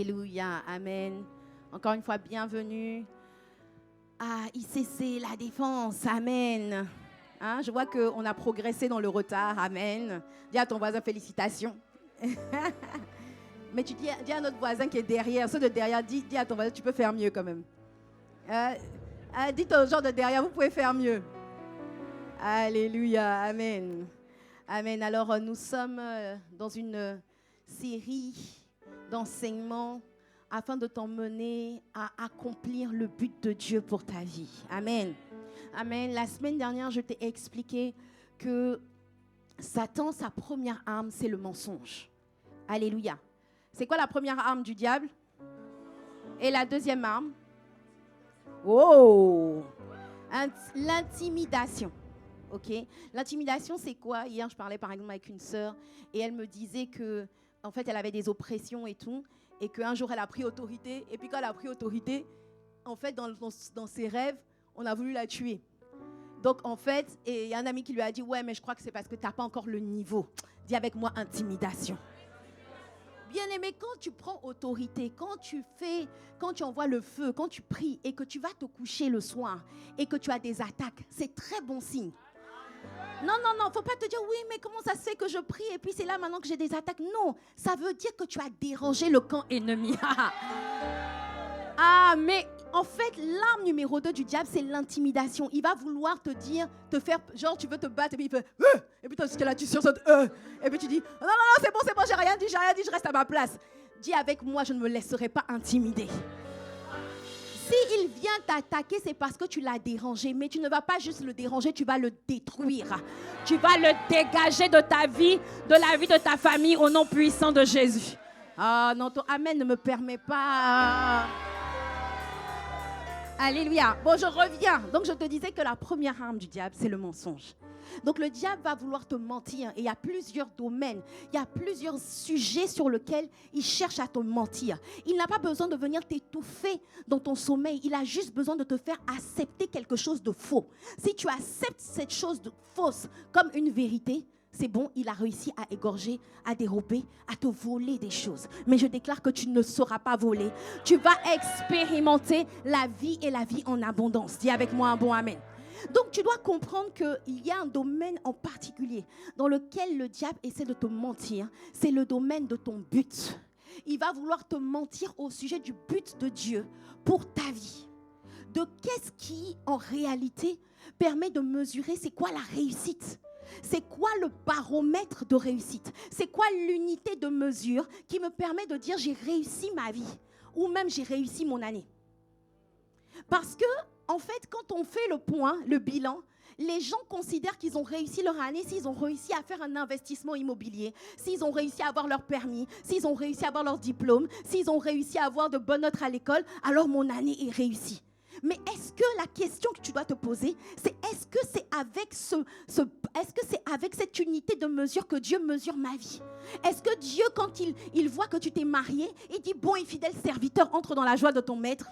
Alléluia, amen. Encore une fois, bienvenue à ICC La Défense, amen. Hein, je vois qu'on a progressé dans le retard, amen. Dis à ton voisin félicitations. Mais tu dis à notre voisin qui est derrière, ceux de derrière, dis à ton voisin, tu peux faire mieux quand même. Dites aux gens de derrière, vous pouvez faire mieux. Alléluia, amen. Amen. Alors, nous sommes dans une série d'enseignements afin de t'emmener à accomplir le but de Dieu pour ta vie. Amen. Amen. La semaine dernière, je t'ai expliqué que Satan, sa première arme, c'est le mensonge. Alléluia. C'est quoi la première arme du diable? Et la deuxième arme? Oh! L'intimidation. Ok? L'intimidation, c'est quoi? Hier, je parlais par exemple avec une sœur et elle me disait que en fait, elle avait des oppressions et tout, et qu'un jour, elle a pris autorité. Et puis, quand elle a pris autorité, en fait, dans ses rêves, on a voulu la tuer. Donc, en fait, il y a un ami qui lui a dit, ouais, mais je crois que c'est parce que tu n'as pas encore le niveau. Dis avec moi, intimidation. Bien-aimé, quand tu prends autorité, quand tu envoies le feu, quand tu pries et que tu vas te coucher le soir et que tu as des attaques, c'est très bon signe. Non, faut pas te dire, oui, mais comment ça se fait que je prie et puis c'est là maintenant que j'ai des attaques. Non, ça veut dire que tu as dérangé le camp ennemi. Ah, mais en fait, l'arme numéro 2 du diable, c'est l'intimidation. Il va vouloir te dire, te faire, genre tu veux te battre et puis il fait, et puis toi, là, tu sursautes, et puis tu dis, non, c'est bon, j'ai rien dit, je reste à ma place. Dis avec moi, je ne me laisserai pas intimider. S'il vient t'attaquer, c'est parce que tu l'as dérangé. Mais tu ne vas pas juste le déranger, tu vas le détruire. Tu vas le dégager de ta vie, de la vie de ta famille, au nom puissant de Jésus. Ah non, ton amen ne me permet pas. Alléluia. Bon, je reviens. Donc, je te disais que la première arme du diable, c'est le mensonge. Donc, le diable va vouloir te mentir. Et il y a plusieurs domaines, il y a plusieurs sujets sur lesquels il cherche à te mentir. Il n'a pas besoin de venir t'étouffer dans ton sommeil. Il a juste besoin de te faire accepter quelque chose de faux. Si tu acceptes cette chose de fausse comme une vérité, c'est bon, il a réussi à égorger, à dérober, à te voler des choses. Mais je déclare que tu ne sauras pas voler. Tu vas expérimenter la vie et la vie en abondance. Dis avec moi un bon amen. Donc, tu dois comprendre qu'il y a un domaine en particulier dans lequel le diable essaie de te mentir. C'est le domaine de ton but. Il va vouloir te mentir au sujet du but de Dieu pour ta vie. De qu'est-ce qui, en réalité, permet de mesurer c'est quoi la réussite? C'est quoi le baromètre de réussite? C'est quoi l'unité de mesure qui me permet de dire j'ai réussi ma vie ou même j'ai réussi mon année? Parce que, en fait, quand on fait le point, le bilan, les gens considèrent qu'ils ont réussi leur année s'ils ont réussi à faire un investissement immobilier, s'ils ont réussi à avoir leur permis, s'ils ont réussi à avoir leur diplôme, s'ils ont réussi à avoir de bonnes notes à l'école, alors mon année est réussie. Mais est-ce que la question que tu dois te poser, c'est est-ce que c'est avec cette unité de mesure que Dieu mesure ma vie? Est-ce que Dieu, quand il voit que tu t'es marié, il dit, bon et fidèle serviteur, entre dans la joie de ton maître?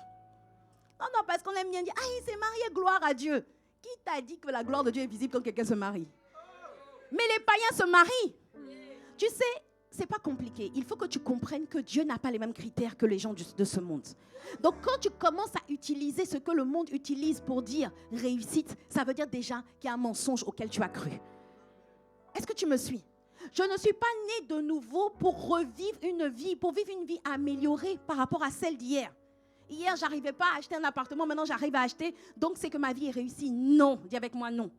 Non, parce qu'on aime bien dire, il s'est marié, gloire à Dieu. Qui t'a dit que la gloire de Dieu est visible quand quelqu'un se marie? Mais les païens se marient. Tu sais, c'est pas compliqué. Il faut que tu comprennes que Dieu n'a pas les mêmes critères que les gens de ce monde. Donc, quand tu commences à utiliser ce que le monde utilise pour dire réussite, ça veut dire déjà qu'il y a un mensonge auquel tu as cru. Est-ce que tu me suis? Je ne suis pas née de nouveau pour revivre une vie, pour vivre une vie améliorée par rapport à celle d'hier. Hier, je n'arrivais pas à acheter un appartement, maintenant j'arrive à acheter, donc c'est que ma vie est réussie. Non, dis avec moi non.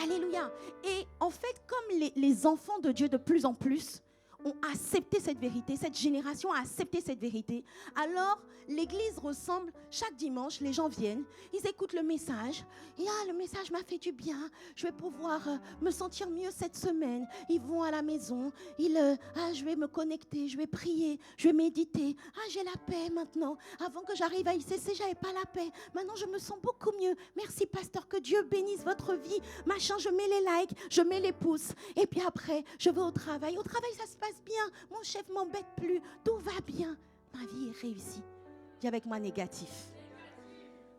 Alléluia. Et en fait, comme les enfants de Dieu de plus en plus ont accepté cette vérité, cette génération a accepté cette vérité, alors l'église ressemble, chaque dimanche, les gens viennent, ils écoutent le message, et le message m'a fait du bien, je vais pouvoir me sentir mieux cette semaine. Ils vont à la maison, je vais me connecter, je vais prier, je vais méditer, j'ai la paix maintenant. Avant que j'arrive à ICC, je n'avais pas la paix, maintenant je me sens beaucoup mieux. Merci pasteur, que Dieu bénisse votre vie, machin, je mets les likes, je mets les pouces, et puis après, je vais au travail, ça se passe bien, mon chef ne m'embête plus, tout va bien, ma vie est réussie. Dis avec moi négatif.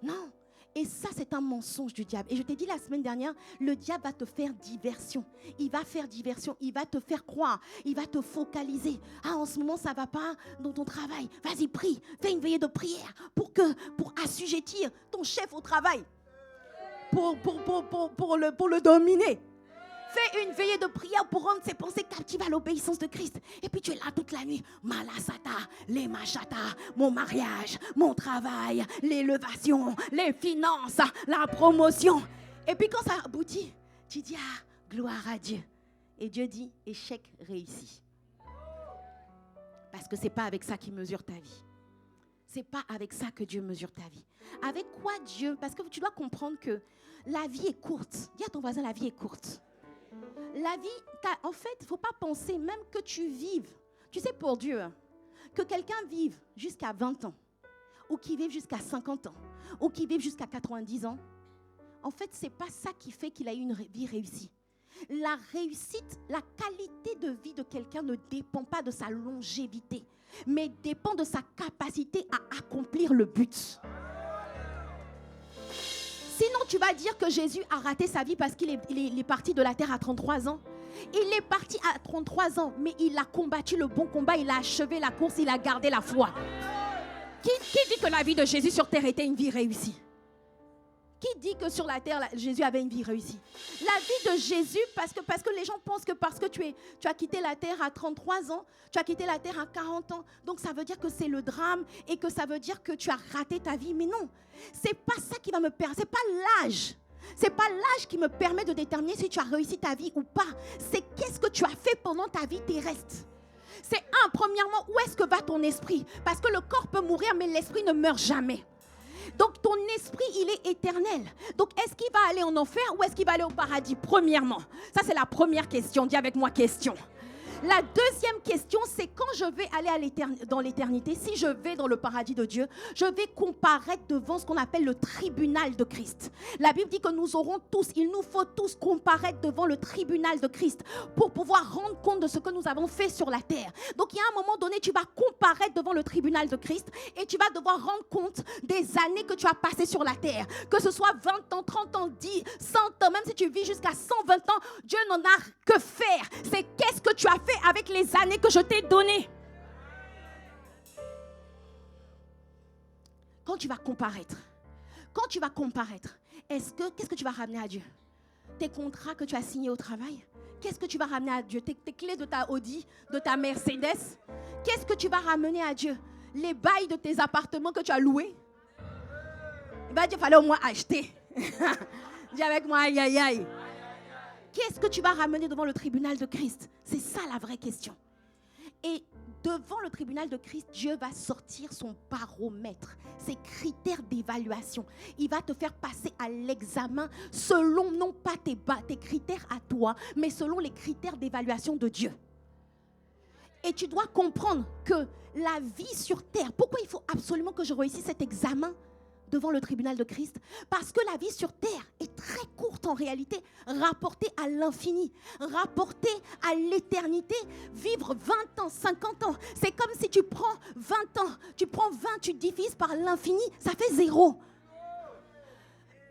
Non. Et ça, c'est un mensonge du diable. Et je t'ai dit la semaine dernière, le diable va te faire diversion. Il va faire diversion. Il va te faire croire. Il va te focaliser. Ah, en ce moment, ça ne va pas dans ton travail. Vas-y, prie. Fais une veillée de prière pour assujettir ton chef au travail. Pour le dominer. Fais une veillée de prière pour rendre ses pensées captives à l'obéissance de Christ. Et puis tu es là toute la nuit. Malasata, les machata, mon mariage, mon travail, l'élévation, les finances, la promotion. Et puis quand ça aboutit, tu dis, ah, gloire à Dieu. Et Dieu dit, échec réussi. Parce que ce n'est pas avec ça qu'il mesure ta vie. Ce n'est pas avec ça que Dieu mesure ta vie. Avec quoi Dieu? Parce que tu dois comprendre que la vie est courte. Dis à ton voisin, la vie est courte. La vie, en fait, il ne faut pas penser même que tu vives. Tu sais, pour Dieu, que quelqu'un vive jusqu'à 20 ans, ou qu'il vive jusqu'à 50 ans, ou qu'il vive jusqu'à 90 ans, en fait, ce n'est pas ça qui fait qu'il a eu une vie réussie. La réussite, la qualité de vie de quelqu'un ne dépend pas de sa longévité, mais dépend de sa capacité à accomplir le but. Sinon, tu vas dire que Jésus a raté sa vie parce qu'il est parti de la terre à 33 ans. Il est parti à 33 ans, mais il a combattu le bon combat, il a achevé la course, il a gardé la foi. Qui dit que la vie de Jésus sur terre était une vie réussie? Qui dit que sur la terre, Jésus avait une vie réussie? La vie de Jésus, parce que les gens pensent que parce que tu as quitté la terre à 33 ans, tu as quitté la terre à 40 ans, donc ça veut dire que c'est le drame et que ça veut dire que tu as raté ta vie. Mais non, c'est pas ça qui va me permettre, c'est pas l'âge. C'est pas l'âge qui me permet de déterminer si tu as réussi ta vie ou pas. C'est qu'est-ce que tu as fait pendant ta vie terrestre. C'est premièrement, où est-ce que va ton esprit? Parce que le corps peut mourir, mais l'esprit ne meurt jamais. Donc ton esprit, il est éternel. Donc est-ce qu'il va aller en enfer ou est-ce qu'il va aller au paradis? Premièrement, ça c'est la première question. Dis avec moi question. La deuxième question, c'est quand je vais aller dans l'éternité, si je vais dans le paradis de Dieu, je vais comparaître devant ce qu'on appelle le tribunal de Christ. La Bible dit que il nous faut tous comparaître devant le tribunal de Christ pour pouvoir rendre compte de ce que nous avons fait sur la terre. Donc il y a un moment donné, tu vas comparaître devant le tribunal de Christ et tu vas devoir rendre compte des années que tu as passées sur la terre. Que ce soit 20 ans, 30 ans, 10, 100 ans, même si tu vis jusqu'à 120 ans, Dieu n'en a que faire. C'est qu'est-ce que tu as fait avec les années que je t'ai données. Quand tu vas comparaître, qu'est-ce que tu vas ramener à Dieu? Tes contrats que tu as signés au travail? Qu'est-ce que tu vas ramener à Dieu? Tes clés de ta Audi, de ta Mercedes? Qu'est-ce que tu vas ramener à Dieu? Les bails de tes appartements que tu as loués? Il va dire, il fallait au moins acheter. Dis avec moi, aïe, aïe, aïe. Qu'est-ce que tu vas ramener devant le tribunal de Christ? C'est ça la vraie question. Et devant le tribunal de Christ, Dieu va sortir son baromètre, ses critères d'évaluation. Il va te faire passer à l'examen selon non pas tes critères à toi, mais selon les critères d'évaluation de Dieu. Et tu dois comprendre que la vie sur terre, pourquoi il faut absolument que je réussisse cet examen devant le tribunal de Christ? Parce que la vie sur terre est très courte en réalité, rapportée à l'infini, rapportée à l'éternité. Vivre 20 ans, 50 ans, c'est comme si tu prends 20 ans, tu divises par l'infini, ça fait 0.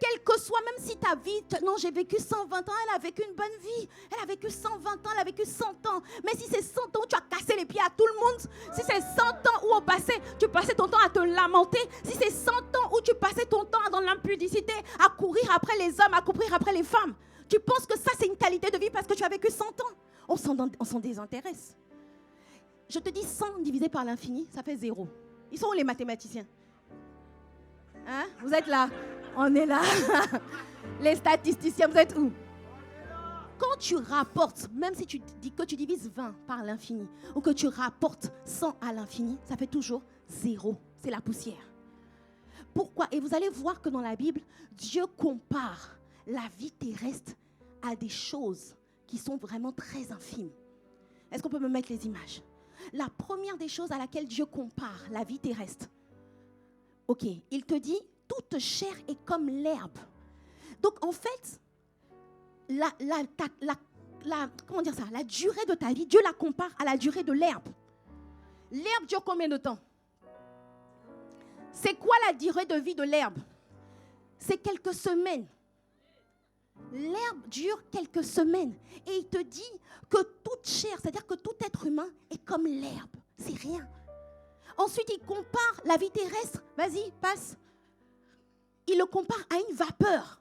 Quel que soit, même si ta vie, non, j'ai vécu 120 ans, elle a vécu une bonne vie. Elle a vécu 120 ans, elle a vécu 100 ans. Mais si c'est 100 ans où tu as cassé les pieds à tout le monde, si c'est 100 ans où tu passais ton temps à te lamenter, si c'est 100 ans où tu passais ton temps dans l'impudicité, à courir après les hommes, à courir après les femmes, tu penses que ça, c'est une qualité de vie parce que tu as vécu 100 ans? On s'en désintéresse. Je te dis 100 divisé par l'infini, ça fait 0. Ils sont où les mathématiciens? Hein? Vous êtes là? On est là. Les statisticiens, vous êtes où? Quand tu rapportes, même si tu dis que tu divises 20 par l'infini ou que tu rapportes 100 à l'infini, ça fait toujours 0. C'est la poussière. Pourquoi? Et vous allez voir que dans la Bible, Dieu compare la vie terrestre à des choses qui sont vraiment très infimes. Est-ce qu'on peut me mettre les images? La première des choses à laquelle Dieu compare la vie terrestre, ok, il te dit, toute chair est comme l'herbe. Donc en fait, la durée de ta vie, Dieu la compare à la durée de l'herbe. L'herbe dure combien de temps? C'est quoi la durée de vie de l'herbe? c'est quelques semaines. L'herbe dure quelques semaines. Et il te dit que toute chair, c'est-à-dire que tout être humain est comme l'herbe. C'est rien. Ensuite, il compare la vie terrestre. Vas-y, passe. Il le compare à une vapeur.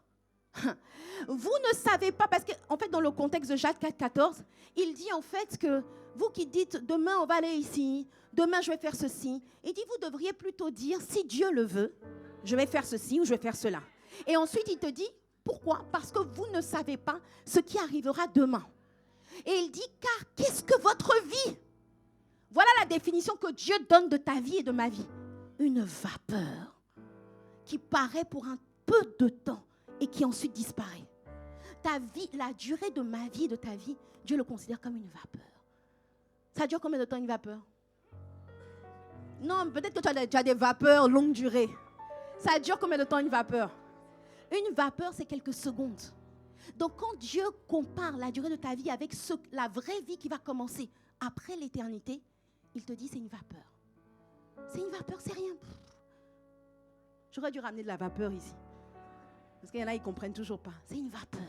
Vous ne savez pas, parce qu'en fait, dans le contexte de Jacques 4,14, il dit en fait que vous qui dites, demain on va aller ici, demain je vais faire ceci, il dit, vous devriez plutôt dire, si Dieu le veut, je vais faire ceci ou je vais faire cela. Et ensuite, il te dit, pourquoi? Parce que vous ne savez pas ce qui arrivera demain. Et il dit, car qu'est-ce que votre vie? Voilà la définition que Dieu donne de ta vie et de ma vie. Une vapeur qui paraît pour un peu de temps et qui ensuite disparaît. Ta vie, la durée de ma vie et de ta vie, Dieu le considère comme une vapeur. Ça dure combien de temps une vapeur? Non, peut-être que tu as des vapeurs longue durée. Ça dure combien de temps une vapeur? Une vapeur, c'est quelques secondes. Donc quand Dieu compare la durée de ta vie avec la vraie vie qui va commencer après l'éternité, il te dit c'est une vapeur. C'est une vapeur, c'est rien. J'aurais dû ramener de la vapeur ici. Parce qu'il y en a, ils ne comprennent toujours pas. C'est une vapeur.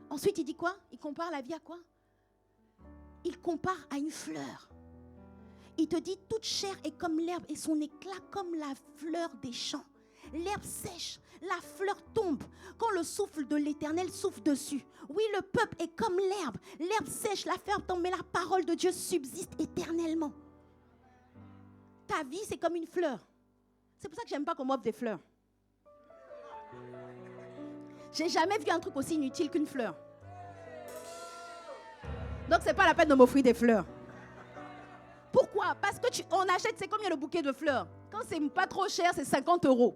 Ensuite, il dit quoi? Il compare la vie à quoi? Il compare à une fleur. Il te dit, toute chair est comme l'herbe et son éclat comme la fleur des champs. L'herbe sèche, la fleur tombe quand le souffle de l'Éternel souffle dessus. Oui, le peuple est comme l'herbe. L'herbe sèche, la fleur tombe, mais la parole de Dieu subsiste éternellement. Ta vie, c'est comme une fleur. C'est pour ça que j'aime pas qu'on m'offre des fleurs. J'ai jamais vu un truc aussi inutile qu'une fleur. Donc, c'est pas la peine de m'offrir des fleurs. Pourquoi? Parce que on achète, c'est combien le bouquet de fleurs? Quand c'est pas trop cher, c'est 50 €.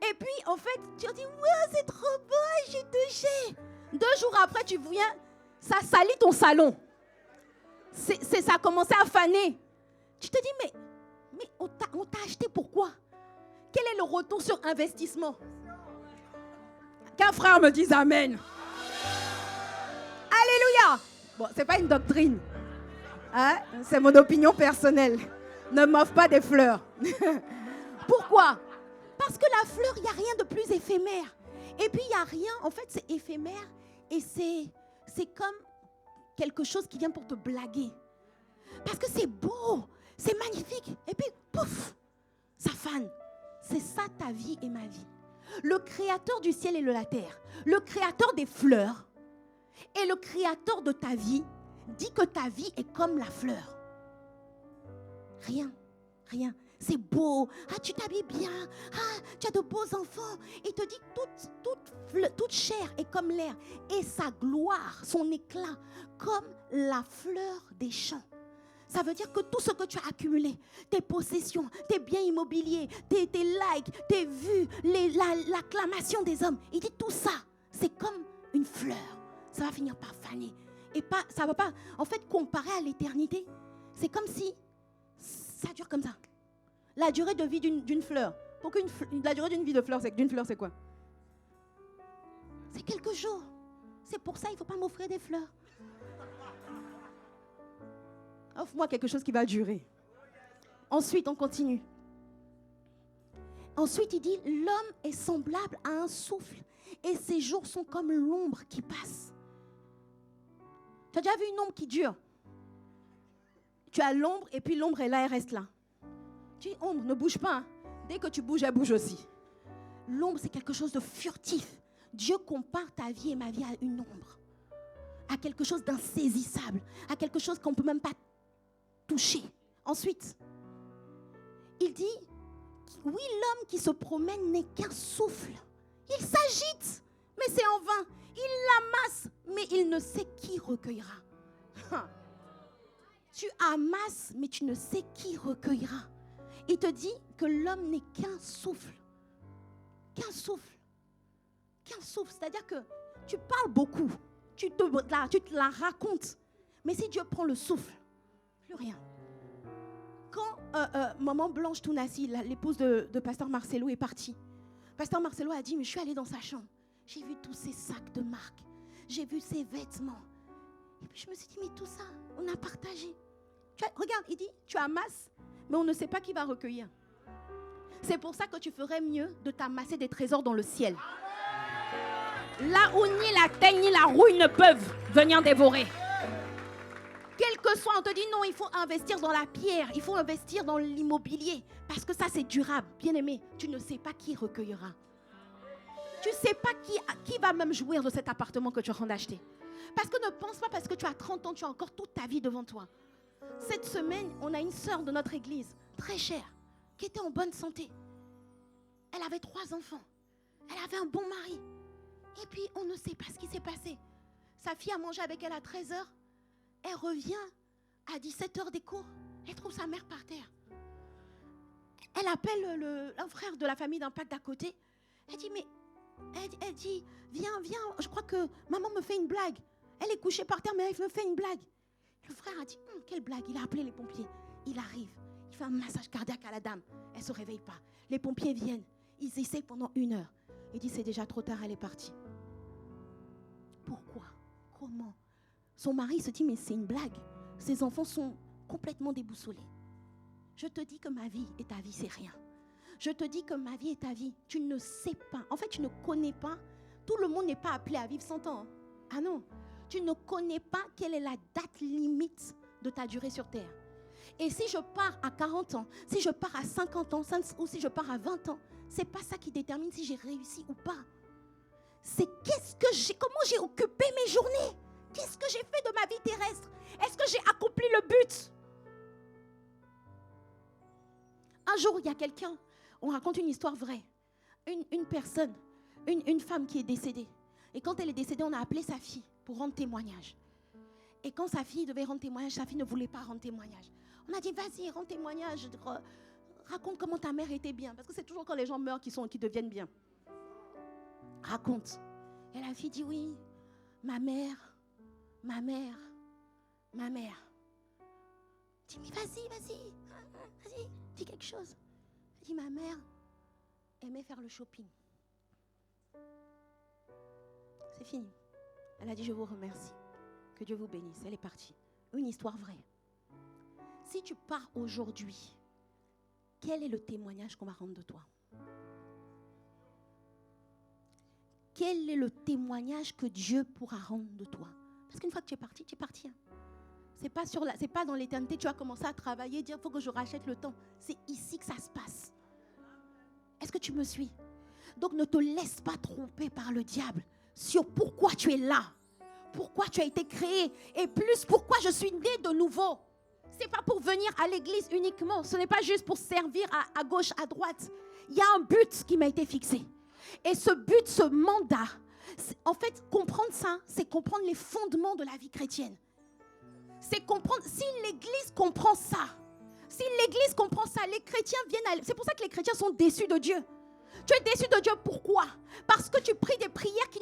Et puis, en fait, tu dis, ouais, c'est trop beau, j'ai touché. 2 jours après, tu viens, ça salit ton salon. Ça a commencé à faner. Tu te dis, mais on t'a acheté pourquoi? Quel est le retour sur investissement? Qu'un frère me dise Amen. Alléluia. Bon, c'est pas une doctrine. Hein? C'est mon opinion personnelle. Ne m'offre pas des fleurs. Pourquoi? Parce que la fleur, il n'y a rien de plus éphémère. Et puis, il n'y a rien, en fait, c'est éphémère. Et c'est comme quelque chose qui vient pour te blaguer. Parce que c'est beau, c'est magnifique. Et puis, pouf, ça fane. C'est ça ta vie et ma vie. Le créateur du ciel et de la terre, le créateur des fleurs et le créateur de ta vie dit que ta vie est comme la fleur. Rien, rien. C'est beau. Ah, tu t'habilles bien. Ah, tu as de beaux enfants. Il te dit toute chair est comme l'air. Et sa gloire, son éclat, comme la fleur des champs. Ça veut dire que tout ce que tu as accumulé, tes possessions, tes biens immobiliers, tes likes, tes vues, l'acclamation des hommes, il dit tout ça, c'est comme une fleur. Ça va finir par faner. Et ça ne va pas, en fait, comparer à l'éternité. C'est comme si ça dure comme ça. La durée de vie d'une fleur. La durée d'une vie de fleur, d'une fleur, c'est quoi? C'est quelques jours. C'est pour ça qu'il ne faut pas m'offrir des fleurs. Offre-moi quelque chose qui va durer. Ensuite, on continue. Ensuite, il dit, l'homme est semblable à un souffle et ses jours sont comme l'ombre qui passe. Tu as déjà vu une ombre qui dure? Tu as l'ombre et puis l'ombre est là, elle reste là. Tu dis, ombre, ne bouge pas. Hein. Dès que tu bouges, elle bouge aussi. L'ombre, c'est quelque chose de furtif. Dieu compare ta vie et ma vie à une ombre. À quelque chose d'insaisissable. À quelque chose qu'on ne peut même pas toucher. Ensuite, il dit, oui, l'homme qui se promène n'est qu'un souffle. Il s'agite, mais c'est en vain. Il l'amasse, mais il ne sait qui recueillera. Tu amasses, mais tu ne sais qui recueillera. Il te dit que l'homme n'est qu'un souffle. Qu'un souffle. Qu'un souffle. C'est-à-dire que tu parles beaucoup. Tu te la racontes. Mais si Dieu prend le souffle, plus rien. Quand maman Blanche Tounassi, l'épouse de pasteur Marcelo, est partie, pasteur Marcelo a dit, mais je suis allée dans sa chambre. J'ai vu tous ces sacs de marque. J'ai vu ses vêtements. Et puis je me suis dit, mais tout ça, on a partagé. Regarde, il dit, tu amasses, mais on ne sait pas qui va recueillir. C'est pour ça que tu ferais mieux de t'amasser des trésors dans le ciel. Là où ni la teigne ni la rouille ne peuvent venir dévorer. Quel que soit, on te dit non, il faut investir dans la pierre, il faut investir dans l'immobilier. Parce que ça, c'est durable. Bien-aimé, tu ne sais pas qui recueillera. Tu ne sais pas qui va même jouir de cet appartement que tu es en train d'acheter. Parce que ne pense pas parce que tu as 30 ans, tu as encore toute ta vie devant toi. Cette semaine, on a une sœur de notre église, très chère, qui était en bonne santé. Elle avait 3 enfants. Elle avait un bon mari. Et puis, on ne sait pas ce qui s'est passé. Sa fille a mangé avec elle à 13h. Elle revient à 17h des cours. Elle trouve sa mère par terre. Elle appelle un frère de la famille d'Impact d'à côté. Elle dit, mais... Elle dit, viens, je crois que maman me fait une blague. Elle est couchée par terre, mais elle me fait une blague. Le frère a dit, quelle blague? Il a appelé les pompiers. Il arrive, il fait un massage cardiaque à la dame. Elle ne se réveille pas. Les pompiers viennent. Ils essaient pendant 1 heure. Il dit, c'est déjà trop tard, elle est partie. Pourquoi? Comment? Son mari se dit, mais c'est une blague. Ses enfants sont complètement déboussolés. Je te dis que ma vie et ta vie, c'est rien. Je te dis que ma vie et ta vie, tu ne sais pas. En fait, tu ne connais pas. Tout le monde n'est pas appelé à vivre 100 ans. Ah non. Tu ne connais pas quelle est la date limite de ta durée sur terre. Et si je pars à 40 ans, si je pars à 50 ans, ou si je pars à 20 ans, ce n'est pas ça qui détermine si j'ai réussi ou pas. C'est comment j'ai occupé mes journées. Qu'est-ce que j'ai fait de ma vie terrestre? Est-ce que j'ai accompli le but? Un jour, il y a quelqu'un, on raconte une histoire vraie. Une personne, une femme qui est décédée. Et quand elle est décédée, on a appelé sa fille pour rendre témoignage. Et quand sa fille devait rendre témoignage, sa fille ne voulait pas rendre témoignage. On a dit, vas-y, rends témoignage, raconte comment ta mère était bien. Parce que c'est toujours quand les gens meurent qu'ils deviennent bien. Raconte. Et la fille dit, oui, ma mère. Dis, mais vas-y, dis quelque chose. Elle dit, ma mère aimait faire le shopping. C'est fini. Elle a dit, je vous remercie. Que Dieu vous bénisse. Elle est partie. Une histoire vraie. Si tu pars aujourd'hui, quel est le témoignage qu'on va rendre de toi? Quel est le témoignage que Dieu pourra rendre de toi? Parce qu'une fois que tu es parti, tu es parti. Hein. C'est pas dans l'éternité, tu vas commencer à travailler, dire, il faut que je rachète le temps. C'est ici que ça se passe. Est-ce que tu me suis? Donc ne te laisse pas tromper par le diable sur pourquoi tu es là, pourquoi tu as été créé, et plus pourquoi je suis né de nouveau. Ce n'est pas pour venir à l'église uniquement, ce n'est pas juste pour servir à gauche, à droite. Il y a un but qui m'a été fixé. Et ce but, ce mandat, en fait, comprendre ça, c'est comprendre les fondements de la vie chrétienne. C'est comprendre, si l'église comprend ça, les chrétiens viennent c'est pour ça que les chrétiens sont déçus de Dieu. Tu es déçu de Dieu, pourquoi? Parce que tu pries des prières qui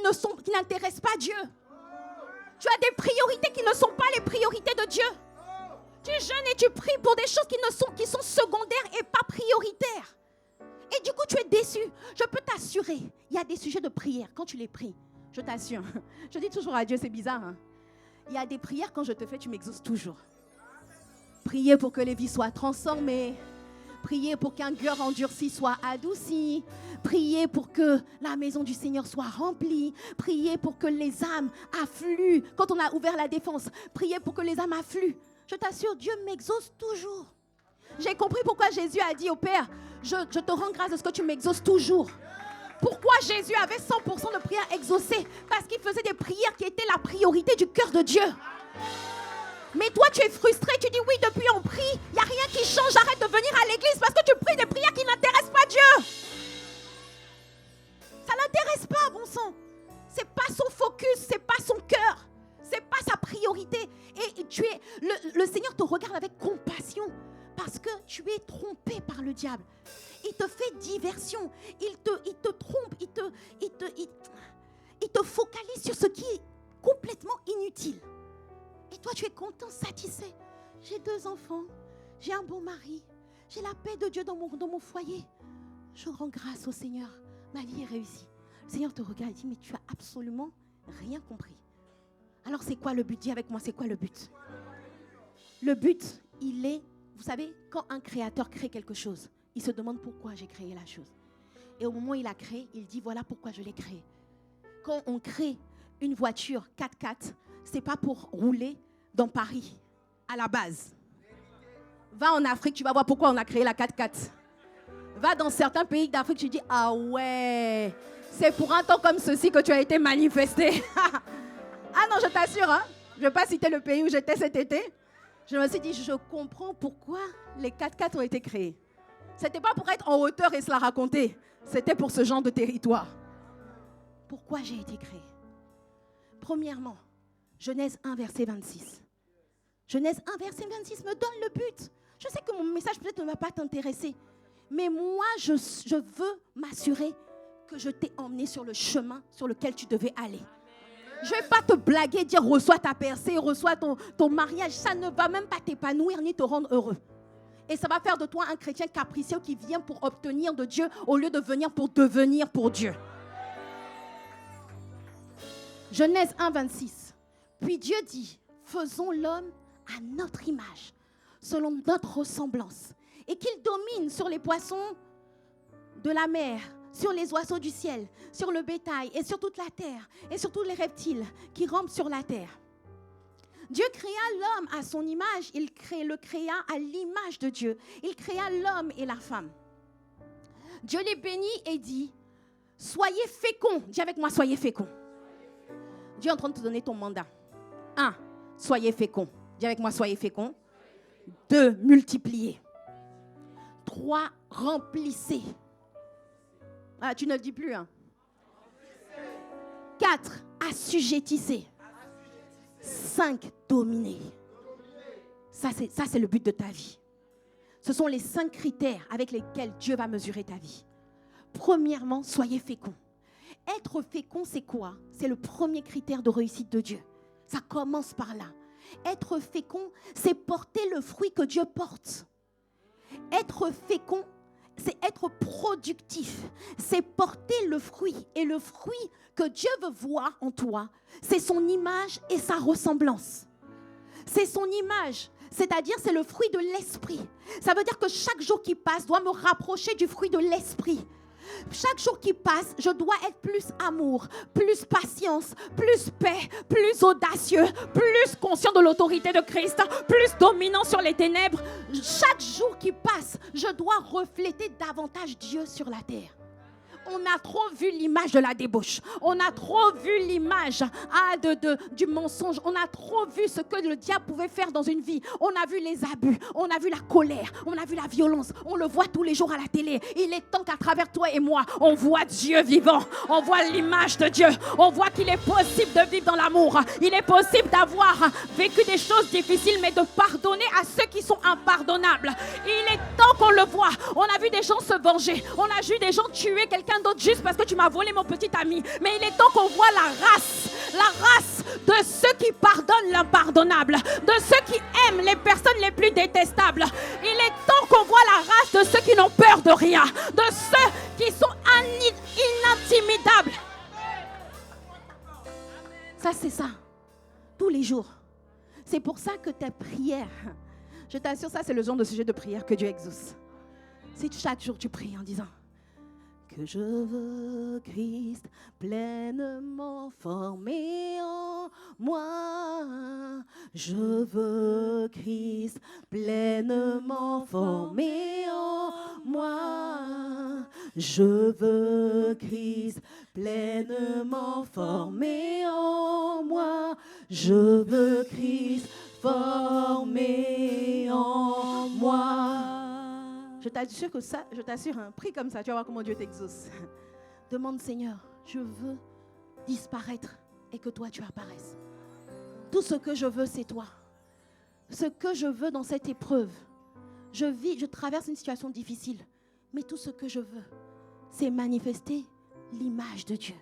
n'intéressent pas Dieu. Tu as des priorités qui ne sont pas les priorités de Dieu. Tu jeûnes et tu pries pour des choses qui sont secondaires et pas prioritaires. Et du coup, tu es déçu. Je peux t'assurer, il y a des sujets de prière. Quand tu les pries, je t'assure. Je dis toujours à Dieu, c'est bizarre. Hein? Il y a des prières, quand je te fais, tu m'exauces toujours. Prier pour que les vies soient transformées. Prier pour qu'un cœur endurci soit adouci. Prier pour que la maison du Seigneur soit remplie. Prier pour que les âmes affluent. Quand on a ouvert la défense, prier pour que les âmes affluent. Je t'assure, Dieu m'exauce toujours. J'ai compris pourquoi Jésus a dit au Père, je te rends grâce de ce que tu m'exauces toujours. Pourquoi Jésus avait 100% de prières exaucées? Parce qu'il faisait des prières qui étaient la priorité du cœur de Dieu. Mais toi, tu es frustré, tu dis oui, depuis on prie, il n'y a rien qui change, arrête de venir à l'église parce que tu pries des prières qui n'intéressent pas Dieu. Ça ne l'intéresse pas, bon sang. Ce n'est pas son focus, ce n'est pas son cœur, ce n'est pas sa priorité. Et le Seigneur te regarde avec compassion parce que tu es trompé par le diable. Il te fait diversion, il te trompe, il te focalise sur ce qui est complètement inutile. Et toi, tu es content, satisfait. J'ai 2 enfants, j'ai un bon mari, j'ai la paix de Dieu dans mon foyer. Je rends grâce au Seigneur, ma vie est réussie. Le Seigneur te regarde et dit, mais tu as absolument rien compris. Alors c'est quoi le but? Dis avec moi, c'est quoi le but? Le but, il est, vous savez, quand un créateur crée quelque chose, il se demande pourquoi j'ai créé la chose. Et au moment où il a créé, il dit voilà pourquoi je l'ai créé. Quand on crée une voiture 4x4, ce n'est pas pour rouler dans Paris, à la base. Va en Afrique, tu vas voir pourquoi on a créé la 4x4. Va dans certains pays d'Afrique, tu dis ah ouais, c'est pour un temps comme ceci que tu as été manifesté. Ah non, je t'assure, hein, je ne vais pas citer le pays où j'étais cet été. Je me suis dit, je comprends pourquoi les 4x4 ont été créés. Ce n'était pas pour être en hauteur et se la raconter. C'était pour ce genre de territoire. Pourquoi j'ai été créé? Premièrement, Genèse 1, verset 26. Genèse 1, verset 26 me donne le but. Je sais que mon message peut-être ne va pas t'intéresser. Mais moi, je veux m'assurer que je t'ai emmené sur le chemin sur lequel tu devais aller. Je ne vais pas te blaguer, dire reçois ta percée, reçois ton mariage. Ça ne va même pas t'épanouir ni te rendre heureux. Et ça va faire de toi un chrétien capricieux qui vient pour obtenir de Dieu au lieu de venir pour devenir pour Dieu. Genèse 1, 26. Puis Dieu dit, faisons l'homme à notre image, selon notre ressemblance, et qu'il domine sur les poissons de la mer, sur les oiseaux du ciel, sur le bétail et sur toute la terre, et sur tous les reptiles qui rampent sur la terre. Dieu créa l'homme à son image, il le créa à l'image de Dieu. Il créa l'homme et la femme. Dieu les bénit et dit, soyez féconds. Dis avec moi, soyez féconds. Dieu est en train de te donner ton mandat. 1, soyez féconds. Dis avec moi, soyez féconds. 2, multipliez. 3, remplissez. Ah, tu ne le dis plus, hein. 4, assujettissez. 5, dominer. Ça, c'est le but de ta vie. Ce sont les 5 critères avec lesquels Dieu va mesurer ta vie. Premièrement, soyez féconds. Être fécond, c'est quoi? C'est le premier critère de réussite de Dieu. Ça commence par là. Être fécond, c'est porter le fruit que Dieu porte. Être fécond, c'est être productif. C'est porter le fruit. Et le fruit que Dieu veut voir en toi, c'est son image et sa ressemblance. C'est son image. C'est-à-dire, c'est le fruit de l'esprit. Ça veut dire que chaque jour qui passe doit me rapprocher du fruit de l'esprit. Chaque jour qui passe, je dois être plus amour, plus patience, plus paix, plus audacieux, plus conscient de l'autorité de Christ, plus dominant sur les ténèbres. Chaque jour qui passe, je dois refléter davantage Dieu sur la terre. On a trop vu l'image de la débauche. On a trop vu l'image du mensonge. On a trop vu ce que le diable pouvait faire dans une vie. On a vu les abus. On a vu la colère. On a vu la violence. On le voit tous les jours à la télé. Il est temps qu'à travers toi et moi, on voit Dieu vivant. On voit l'image de Dieu. On voit qu'il est possible de vivre dans l'amour. Il est possible d'avoir vécu des choses difficiles, mais de pardonner à ceux qui sont impardonnables. Il est temps qu'on le voit. On a vu des gens se venger. On a vu des gens tuer quelqu'un d'autre juste parce que tu m'as volé mon petit ami. Mais il est temps qu'on voit la race de ceux qui pardonnent l'impardonnable, de ceux qui aiment les personnes les plus détestables. Il est temps qu'on voit la race de ceux qui n'ont peur de rien, de ceux qui sont inintimidables. Ça, c'est ça. Tous les jours. C'est pour ça que tes prières, je t'assure, ça c'est le genre de sujet de prière que Dieu exauce. Si chaque jour tu pries en disant que je veux Christ pleinement formé en moi. Je veux Christ pleinement formé en moi. Je veux Christ pleinement formé en moi. Je veux Christ formé en moi. Je t'assure, un prix comme ça, tu vas voir comment Dieu t'exauce. Demande, Seigneur, je veux disparaître et que toi tu apparaisses. Tout ce que je veux, c'est toi. Ce que je veux dans cette épreuve, je traverse une situation difficile, mais tout ce que je veux, c'est manifester l'image de Dieu.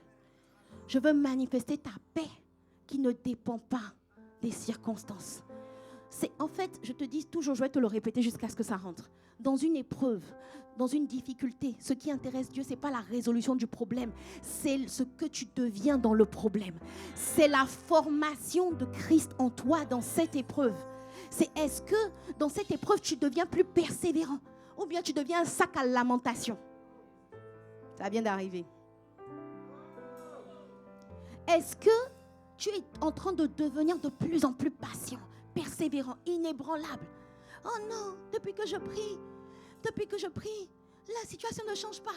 Je veux manifester ta paix qui ne dépend pas des circonstances. En fait, je te dis toujours, je vais te le répéter jusqu'à ce que ça rentre. Dans une épreuve, dans une difficulté, ce qui intéresse Dieu, ce n'est pas la résolution du problème, c'est ce que tu deviens dans le problème. C'est la formation de Christ en toi dans cette épreuve. C'est est-ce que dans cette épreuve, tu deviens plus persévérant, ou bien tu deviens un sac à lamentation. Ça vient d'arriver. Est-ce que tu es en train de devenir de plus en plus patient, persévérant, inébranlable? Oh non, depuis que je prie, la situation ne change pas.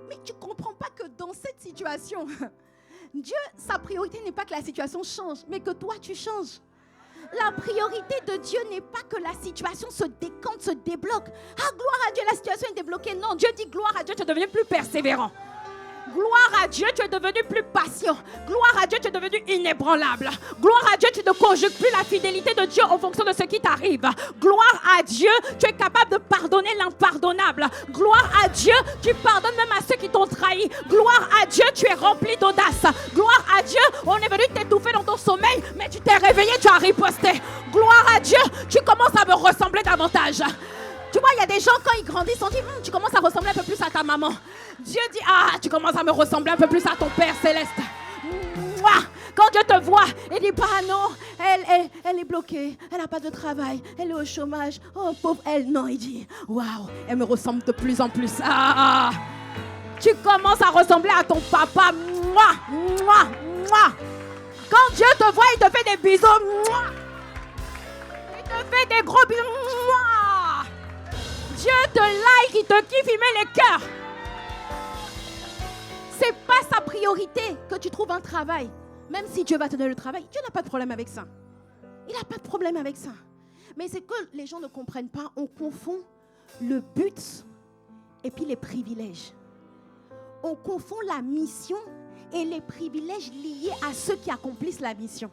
Mais tu ne comprends pas que dans cette situation, Dieu, sa priorité n'est pas que la situation change, mais que toi tu changes. La priorité de Dieu n'est pas que la situation se décante, se débloque. Ah, gloire à Dieu, la situation est débloquée. Non, Dieu dit gloire à Dieu, tu es devenu plus persévérant. Gloire à Dieu, tu es devenu plus patient. Gloire à Dieu, tu es devenu inébranlable. Gloire à Dieu, tu ne conjugues plus la fidélité de Dieu en fonction de ce qui t'arrive. Gloire à Dieu, tu es capable de pardonner l'impardonnable. Gloire à Dieu, tu pardonnes même à ceux qui t'ont trahi. Gloire à Dieu, tu es rempli d'audace. Gloire à Dieu, on est venu t'étouffer dans ton sommeil, mais tu t'es réveillé, tu as riposté. Gloire à Dieu, tu commences à me ressembler davantage. Tu vois, il y a des gens, quand ils grandissent, on dit, tu commences à ressembler un peu plus à ta maman. Dieu dit, tu commences à me ressembler un peu plus à ton Père Céleste. Mouah! Quand Dieu te voit, il dit, non, elle est bloquée, elle n'a pas de travail, elle est au chômage. Oh, pauvre elle. Non, il dit, waouh, elle me ressemble de plus en plus. Tu commences à ressembler à ton papa. Mouah, mouah, mouah. Quand Dieu te voit, il te fait des bisous. Mouah. Il te fait des gros bisous. Mouah. Dieu te like, il te kiffe, il met les cœurs. C'est pas sa priorité que tu trouves un travail. Même si Dieu va te donner le travail, Dieu n'a pas de problème avec ça. Il n'a pas de problème avec ça. Mais c'est que les gens ne comprennent pas. On confond le but et puis les privilèges. On confond la mission et les privilèges liés à ceux qui accomplissent la mission.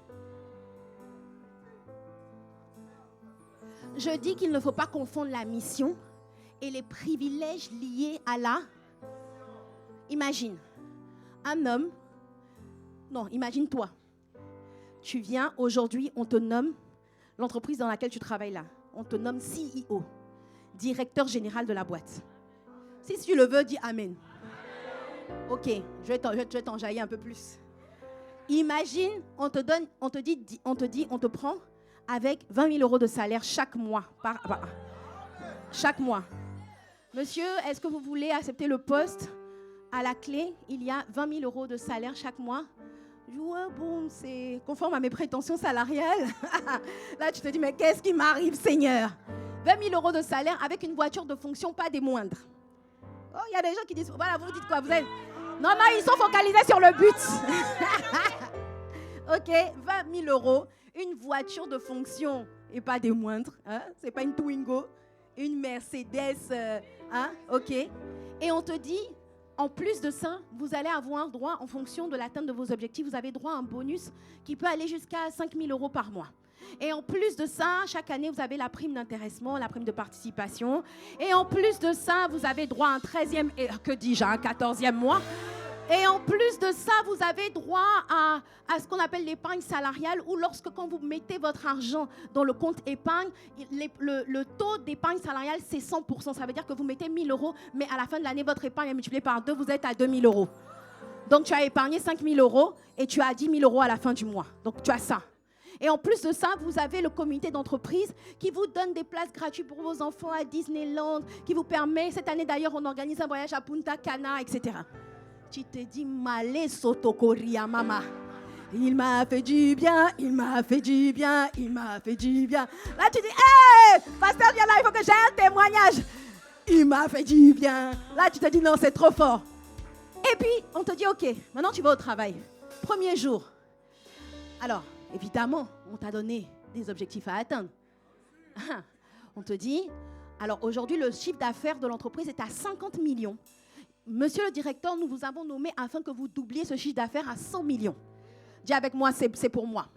Je dis qu'il ne faut pas confondre la mission et les privilèges liés à la... Imagine, un homme... Non, imagine-toi. Tu viens, aujourd'hui, on te nomme, l'entreprise dans laquelle tu travailles là, on te nomme CEO, directeur général de la boîte. Si tu le veux, dis Amen. Ok, je vais t'enjailler un peu plus. Imagine, on te prend avec 20 000 euros de salaire chaque mois. Chaque mois. Monsieur, est-ce que vous voulez accepter le poste? À la clé, il y a 20 000 euros de salaire chaque mois. Je dis, ouais, bon, c'est conforme à mes prétentions salariales. Là, tu te dis, mais qu'est-ce qui m'arrive, Seigneur? 20 000 euros de salaire avec une voiture de fonction, pas des moindres. Oh, il y a des gens qui disent, voilà, vous dites quoi? Vous êtes... Non, ils sont focalisés sur le but. Ok, 20 000 euros, une voiture de fonction et pas des moindres. Hein? Ce n'est pas une Twingo, une Mercedes. Ok. Et on te dit, en plus de ça, vous allez avoir droit, en fonction de l'atteinte de vos objectifs, vous avez droit à un bonus qui peut aller jusqu'à 5 000 euros par mois. Et en plus de ça, chaque année, vous avez la prime d'intéressement, la prime de participation. Et en plus de ça, vous avez droit à un 13e, que dis-je, un 14e mois. Et en plus de ça, vous avez droit à ce qu'on appelle l'épargne salariale, où quand vous mettez votre argent dans le compte épargne, le taux d'épargne salariale, c'est 100%. Ça veut dire que vous mettez 1 000 euros, mais à la fin de l'année, votre épargne est multipliée par 2, vous êtes à 2 000 euros. Donc, tu as épargné 5 000 euros et tu as 10 000 euros à la fin du mois. Donc, tu as ça. Et en plus de ça, vous avez le comité d'entreprise qui vous donne des places gratuites pour vos enfants à Disneyland, qui vous permet, cette année d'ailleurs, on organise un voyage à Punta Cana, etc. Tu te dis, Malé Sotokoria, maman. Il m'a fait du bien, il m'a fait du bien, il m'a fait du bien. Là, tu dis, hé, pasteur, viens là, il faut que j'aie un témoignage. Il m'a fait du bien. Là, tu te dis, non, c'est trop fort. Et puis, on te dit, ok, maintenant tu vas au travail. Premier jour. Alors, évidemment, on t'a donné des objectifs à atteindre. On te dit, alors aujourd'hui, le chiffre d'affaires de l'entreprise est à 50 millions. Monsieur le directeur, nous vous avons nommé afin que vous doubliez ce chiffre d'affaires à 100 millions. Dis avec moi, c'est pour moi.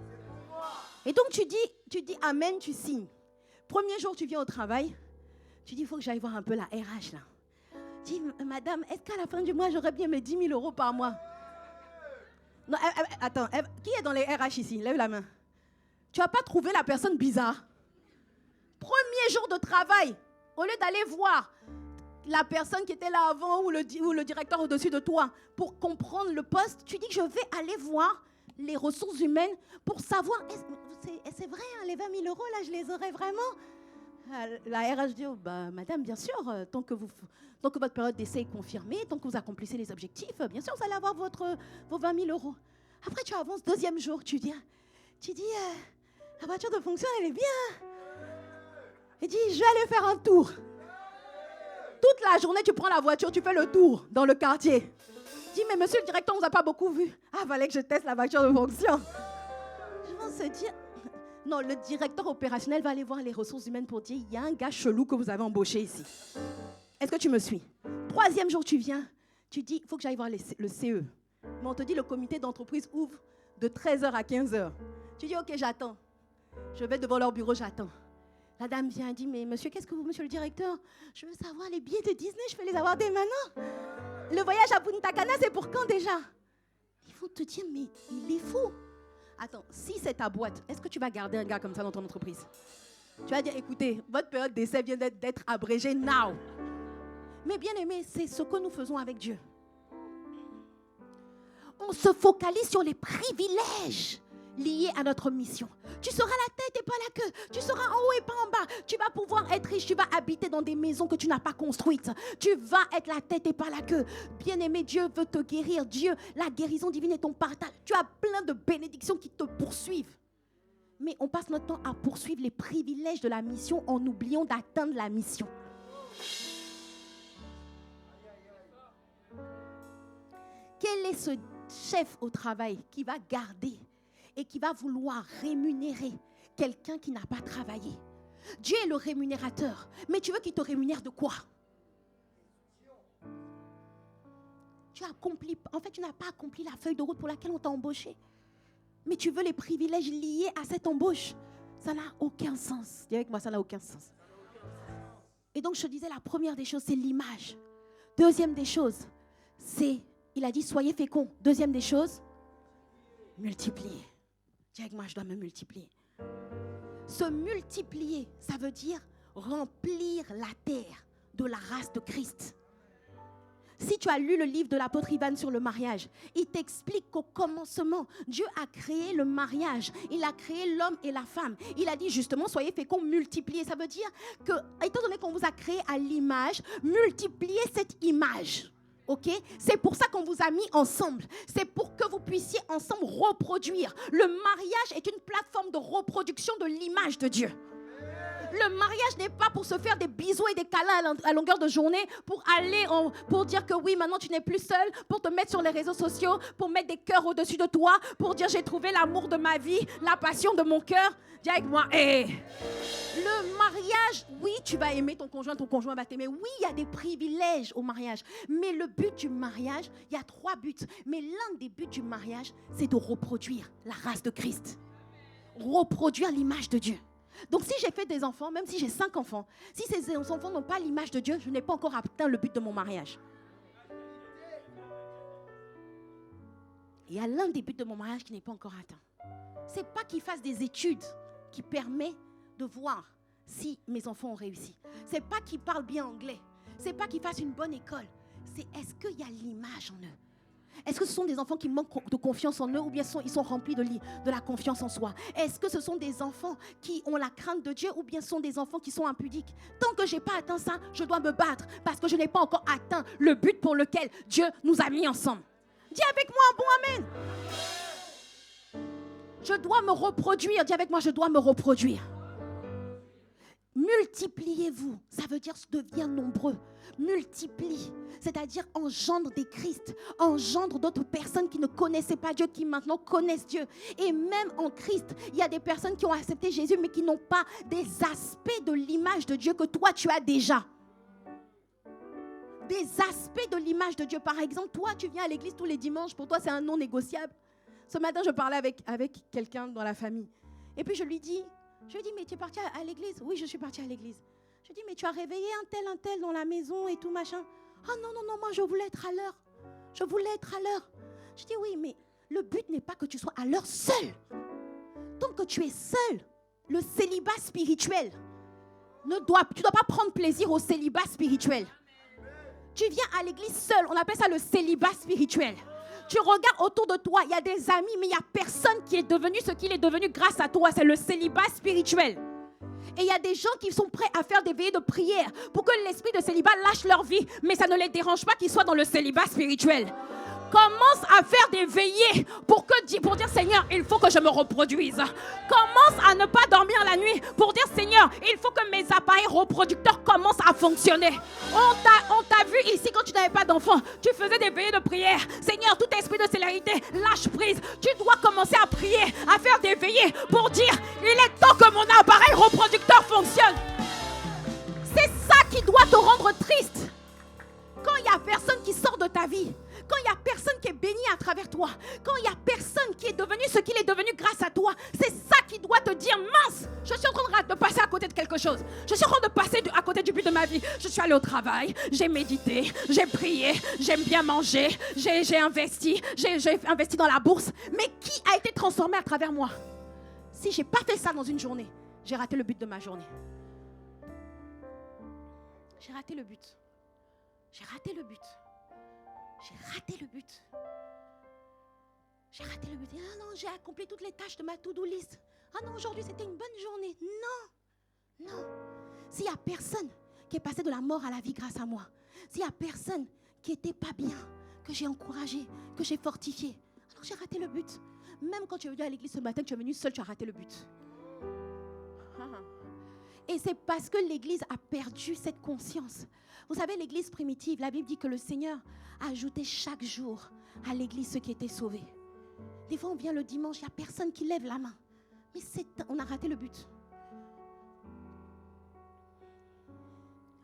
Et donc, tu dis Amen, tu signes. Premier jour, tu viens au travail. Tu dis, il faut que j'aille voir un peu la RH, là. Dis, madame, est-ce qu'à la fin du mois, j'aurais bien mes 10 000 euros par mois? Non, attends, qui est dans les RH ici? Lève la main. Tu n'as pas trouvé la personne bizarre? Premier jour de travail, au lieu d'aller voir la personne qui était là avant ou le directeur au-dessus de toi pour comprendre le poste, tu dis que je vais aller voir les ressources humaines pour savoir, c'est vrai, hein, les 20 000 euros, là, je les aurais vraiment? La RH dit, oh, bah, madame, bien sûr, tant que votre période d'essai est confirmée, tant que vous accomplissez les objectifs, bien sûr, vous allez avoir vos 20 000 euros. Après, tu avances, deuxième jour, tu dis, la voiture de fonction, elle est bien. Il dit, je vais aller faire un tour. Toute la journée, tu prends la voiture, tu fais le tour dans le quartier. Dis, mais monsieur le directeur, on ne vous a pas beaucoup vu. Ah, fallait que je teste la voiture de fonction. Je vais se dire, non, le directeur opérationnel va aller voir les ressources humaines pour dire, il y a un gars chelou que vous avez embauché ici. Est-ce que tu me suis? Troisième jour, tu viens, tu dis, il faut que j'aille voir le CE. Mais on te dit, le comité d'entreprise ouvre de 13h à 15h. Tu dis, ok, j'attends. Je vais devant leur bureau, j'attends. La dame vient et dit, mais monsieur, qu'est-ce que vous, monsieur le directeur? Je veux savoir, les billets de Disney, je peux les avoir dès maintenant. Le voyage à Punta Cana, c'est pour quand déjà? Ils vont te dire, mais il est fou. Attends, si c'est ta boîte, est-ce que tu vas garder un gars comme ça dans ton entreprise? Tu vas dire, écoutez, votre période d'essai vient d'être abrégée now. Mais bien aimé, c'est ce que nous faisons avec Dieu. On se focalise sur les privilèges liés à notre mission. Tu seras la tête et pas la queue. Tu seras en haut et pas en bas. Tu vas pouvoir être riche. Tu vas habiter dans des maisons que tu n'as pas construites. Tu vas être la tête et pas la queue. Bien-aimé, Dieu veut te guérir. Dieu, la guérison divine est ton partage. Tu as plein de bénédictions qui te poursuivent. Mais on passe notre temps à poursuivre les privilèges de la mission en oubliant d'atteindre la mission. Quel est ce chef au travail qui va garder et qui va vouloir rémunérer quelqu'un qui n'a pas travaillé? Dieu est le rémunérateur, mais tu veux qu'il te rémunère de quoi? Tu n'as pas accompli la feuille de route pour laquelle on t'a embauché. Mais tu veux les privilèges liés à cette embauche. Ça n'a aucun sens. Dis avec moi, ça n'a aucun sens. Et donc je te disais, la première des choses, c'est l'image. Deuxième des choses, c'est, il a dit, soyez féconds. Deuxième des choses, multiplier. Dis avec moi, je dois me multiplier. Se multiplier, ça veut dire remplir la terre de la race de Christ. Si tu as lu le livre de l'apôtre Ivan sur le mariage, il t'explique qu'au commencement, Dieu a créé le mariage. Il a créé l'homme et la femme. Il a dit justement, soyez féconds, multipliez. Ça veut dire que, étant donné qu'on vous a créé à l'image, multipliez cette image. Okay? C'est pour ça qu'on vous a mis ensemble. C'est pour que vous puissiez ensemble reproduire. Le mariage est une plateforme de reproduction de l'image de Dieu. Le mariage n'est pas pour se faire des bisous et des câlins à longueur de journée, pour dire que oui, maintenant tu n'es plus seul, pour te mettre sur les réseaux sociaux, pour mettre des cœurs au-dessus de toi, pour dire j'ai trouvé l'amour de ma vie, la passion de mon cœur. Dis avec moi, le mariage, oui, tu vas aimer ton conjoint va t'aimer. Oui, il y a des privilèges au mariage. Mais le but du mariage, il y a 3 buts. Mais l'un des buts du mariage, c'est de reproduire la race de Christ. Reproduire l'image de Dieu. Donc si j'ai fait des enfants, même si j'ai 5 enfants, si ces enfants n'ont pas l'image de Dieu, je n'ai pas encore atteint le but de mon mariage. Il y a l'un des buts de mon mariage qui n'est pas encore atteint. C'est pas qu'ils fassent des études qui permettent de voir si mes enfants ont réussi. C'est pas qu'ils parlent bien anglais. C'est pas qu'ils fassent une bonne école. C'est est-ce qu'il y a l'image en eux? Est-ce que ce sont des enfants qui manquent de confiance en eux ou bien ils sont remplis de la confiance en soi? Est-ce que ce sont des enfants qui ont la crainte de Dieu ou bien ce sont des enfants qui sont impudiques? Tant que je n'ai pas atteint ça, je dois me battre parce que je n'ai pas encore atteint le but pour lequel Dieu nous a mis ensemble. Dis avec moi un bon amen. Je dois me reproduire. Dis avec moi, je dois me reproduire. Multipliez-vous, ça veut dire devenir nombreux. Multiplie, c'est-à-dire engendre des Christ, engendre d'autres personnes qui ne connaissaient pas Dieu, qui maintenant connaissent Dieu. Et même en Christ, il y a des personnes qui ont accepté Jésus, mais qui n'ont pas des aspects de l'image de Dieu que toi tu as déjà. Des aspects de l'image de Dieu. Par exemple, toi tu viens à l'église tous les dimanches, pour toi c'est un non négociable. Ce matin, je parlais avec quelqu'un dans la famille. Et puis je lui dis, mais tu es parti à l'église? Oui, je suis partie à l'église. Je dis, mais tu as réveillé un tel dans la maison et tout machin. Ah non, moi je voulais être à l'heure. Je dis, oui, mais le but n'est pas que tu sois à l'heure seul. Tant que tu es seul, le célibat spirituel, tu ne dois pas prendre plaisir au célibat spirituel. Tu viens à l'église seul, on appelle ça le célibat spirituel. Tu regardes autour de toi, il y a des amis, mais il n'y a personne qui est devenu ce qu'il est devenu grâce à toi. C'est le célibat spirituel. Et il y a des gens qui sont prêts à faire des veillées de prière pour que l'esprit de célibat lâche leur vie, mais ça ne les dérange pas qu'ils soient dans le célibat spirituel. Commence à faire des veillées pour dire Seigneur, il faut que je me reproduise. Commence à ne pas dormir la nuit pour dire Seigneur, il faut que mes appareils reproducteurs commencent à fonctionner. On t'a vu ici quand tu n'avais pas d'enfant, tu faisais des veillées de prière. Seigneur, tout esprit de célérité, lâche prise. Tu dois commencer à prier, à faire des veillées pour dire il est temps que mon appareil reproducteur fonctionne. C'est ça qui doit te rendre triste. Quand il n'y a personne qui sort de ta vie, quand il n'y a personne qui est béni à travers toi, quand il n'y a personne qui est devenu ce qu'il est devenu grâce à toi, c'est ça qui doit te dire mince, je suis en train de passer à côté de quelque chose. Je suis en train de passer à côté du but de ma vie. Je suis allée au travail, j'ai médité, j'ai prié, j'aime bien manger, j'ai investi dans la bourse. Mais qui a été transformé à travers moi? Si je n'ai pas fait ça dans une journée, j'ai raté le but de ma journée. J'ai raté le but. J'ai raté le but. J'ai raté le but. J'ai raté le but. Ah non, j'ai accompli toutes les tâches de ma to-do list. Ah non, aujourd'hui c'était une bonne journée. Non, non. S'il n'y a personne qui est passé de la mort à la vie grâce à moi, s'il n'y a personne qui n'était pas bien, que j'ai encouragé, que j'ai fortifié, alors j'ai raté le but. Même quand tu es venu à l'église ce matin, tu es venu seul, tu as raté le but. Et c'est parce que l'église a perdu cette conscience. Vous savez, l'église primitive, la Bible dit que le Seigneur ajoutait chaque jour à l'église ceux qui étaient sauvés. Des fois, on vient le dimanche, il n'y a personne qui lève la main. Mais on a raté le but.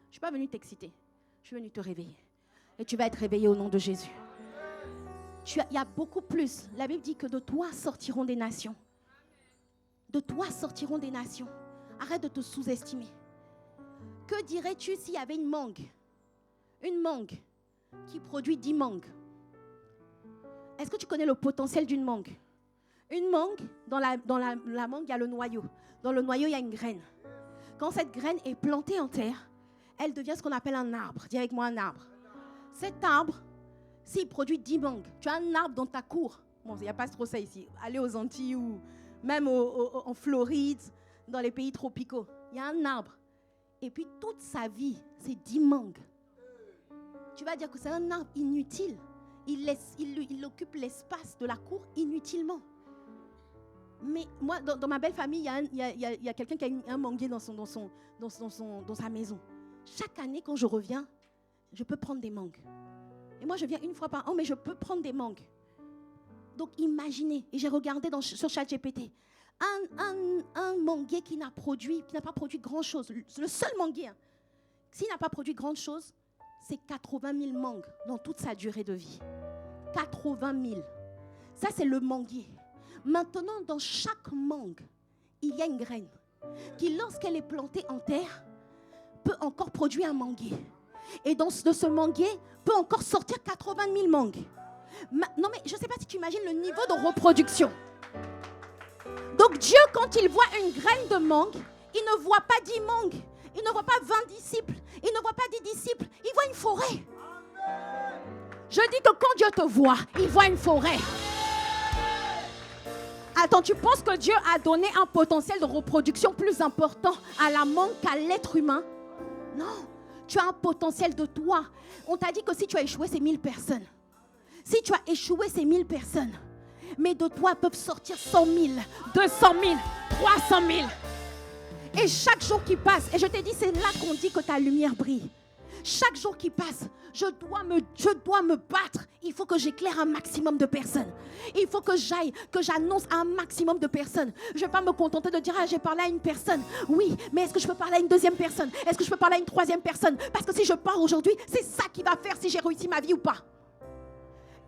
Je ne suis pas venue t'exciter. Je suis venue te réveiller. Et tu vas être réveillé au nom de Jésus. Il y a beaucoup plus. La Bible dit que de toi sortiront des nations. De toi sortiront des nations. Arrête de te sous-estimer. Que dirais-tu s'il y avait une mangue qui produit 10 mangues? Est-ce que tu connais le potentiel d'une mangue? Une mangue, dans la mangue, il y a le noyau. Dans le noyau, il y a une graine. Quand cette graine est plantée en terre, elle devient ce qu'on appelle un arbre. Dis avec moi un arbre. Cet arbre, s'il produit 10 mangues, tu as un arbre dans ta cour. Bon, il n'y a pas trop ça ici. Allez aux Antilles ou même en Floride, dans les pays tropicaux. Il y a un arbre. Et puis toute sa vie, c'est 10 mangues. Tu vas dire que c'est un arbre inutile. Il occupe l'espace de la cour inutilement. Mais moi, dans ma belle famille, il y a quelqu'un qui a un manguier dans sa maison. Chaque année, quand je reviens, je peux prendre des mangues. Et moi, je viens une fois par an, mais je peux prendre des mangues. Donc, imaginez. Et j'ai regardé sur ChatGPT. Un manguier qui n'a pas produit grand-chose. Le seul manguier, s'il n'a pas produit grand-chose, c'est 80 000 mangues dans toute sa durée de vie. 80 000. Ça, c'est le manguier. Maintenant, dans chaque mangue, il y a une graine qui, lorsqu'elle est plantée en terre, peut encore produire un manguier. Et de ce manguier peut encore sortir 80 000 mangues. Non, mais je ne sais pas si tu imagines le niveau de reproduction. Donc Dieu, quand il voit une graine de mangue, il ne voit pas 10 mangues, il ne voit pas 20 disciples, il ne voit pas 10 disciples, il voit une forêt. Je dis que quand Dieu te voit, il voit une forêt. Attends, tu penses que Dieu a donné un potentiel de reproduction plus important à la mangue qu'à l'être humain? Non, tu as un potentiel de toi. On t'a dit que si tu as échoué, c'est 1000 personnes. Si tu as échoué, c'est 1000 personnes. Mais de toi peuvent sortir 100 000, 200 000, 300 000. Et chaque jour qui passe, et je t'ai dit, c'est là qu'on dit que ta lumière brille. Chaque jour qui passe, je dois me battre. Il faut que j'éclaire un maximum de personnes. Il faut que j'annonce à un maximum de personnes. Je ne vais pas me contenter de dire, j'ai parlé à une personne. Oui, mais est-ce que je peux parler à une deuxième personne? Est-ce que je peux parler à une troisième personne? Parce que si je pars aujourd'hui, c'est ça qui va faire si j'ai réussi ma vie ou pas.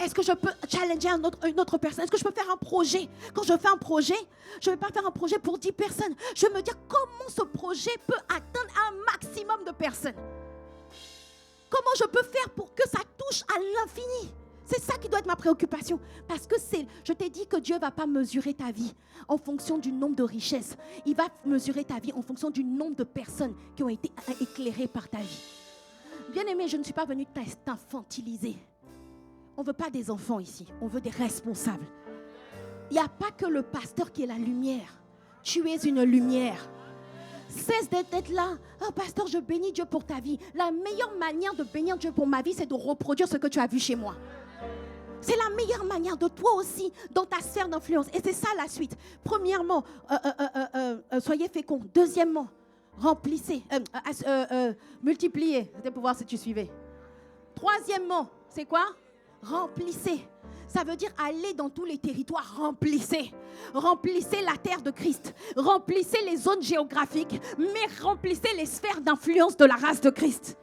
Est-ce que je peux challenger une autre personne? Est-ce que je peux faire un projet? Quand je fais un projet, je ne vais pas faire un projet pour 10 personnes. Je vais me dire comment ce projet peut atteindre un maximum de personnes. Comment je peux faire pour que ça touche à l'infini? C'est ça qui doit être ma préoccupation. Parce que je t'ai dit que Dieu ne va pas mesurer ta vie en fonction du nombre de richesses. Il va mesurer ta vie en fonction du nombre de personnes qui ont été éclairées par ta vie. Bien-aimé, je ne suis pas venue t'infantiliser. On ne veut pas des enfants ici, on veut des responsables. Il n'y a pas que le pasteur qui est la lumière. Tu es une lumière. Cesse d'être là. Oh, pasteur, je bénis Dieu pour ta vie. La meilleure manière de bénir Dieu pour ma vie, c'est de reproduire ce que tu as vu chez moi. C'est la meilleure manière de toi aussi, dans ta sphère d'influence. Et c'est ça la suite. Premièrement, soyez féconds. Deuxièmement, remplissez, multipliez. C'était pour voir si tu suivais. Troisièmement, c'est quoi? Remplissez. Ça veut dire aller dans tous les territoires, remplissez. Remplissez la terre de Christ. Remplissez les zones géographiques, mais remplissez les sphères d'influence de la race de Christ.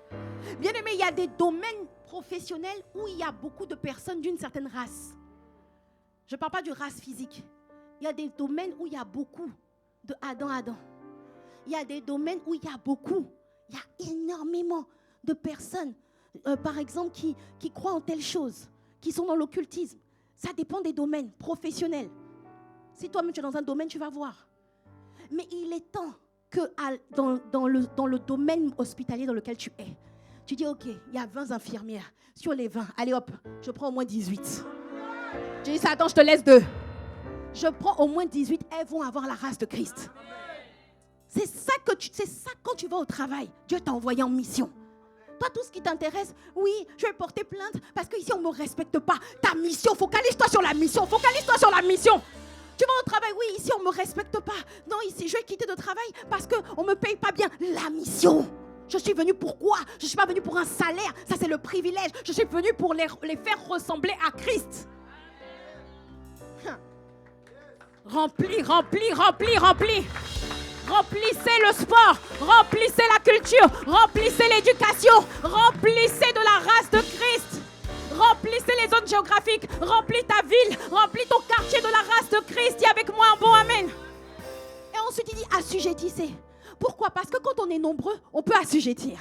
Bien aimé, il y a des domaines professionnels où il y a beaucoup de personnes d'une certaine race. Je ne parle pas de race physique. Il y a des domaines où il y a beaucoup de Adam. Il y a des domaines où il y a énormément de personnes, par exemple, qui croient en telle chose, qui sont dans l'occultisme. Ça dépend des domaines professionnels. Si toi-même tu es dans un domaine, tu vas voir. Mais il est temps que dans le domaine hospitalier dans lequel tu es, tu dis, ok, il y a 20 infirmières. Sur les 20, allez hop, je prends au moins 18. Je dis ça, attends, je te laisse 2. Je prends au moins 18, elles vont avoir la race de Christ. C'est ça quand tu vas au travail, Dieu t'a envoyé en mission. Toi, tout ce qui t'intéresse, oui, je vais porter plainte parce qu'ici, on ne me respecte pas. Ta mission, focalise-toi sur la mission. Focalise-toi sur la mission. Tu vas au travail, oui, ici, on ne me respecte pas. Non, ici, je vais quitter le travail parce qu'on ne me paye pas bien. La mission. Je suis venue pour quoi? Je ne suis pas venue pour un salaire. Ça, c'est le privilège. Je suis venue pour les faire ressembler à Christ. Remplis. Remplissez le sport, remplissez la culture, remplissez l'éducation, remplissez de la race de Christ, remplissez les zones géographiques, remplis ta ville, remplis ton quartier de la race de Christ. Dis avec moi un bon amen. Et ensuite il dit assujettissez. Pourquoi? Parce que quand on est nombreux, on peut assujettir.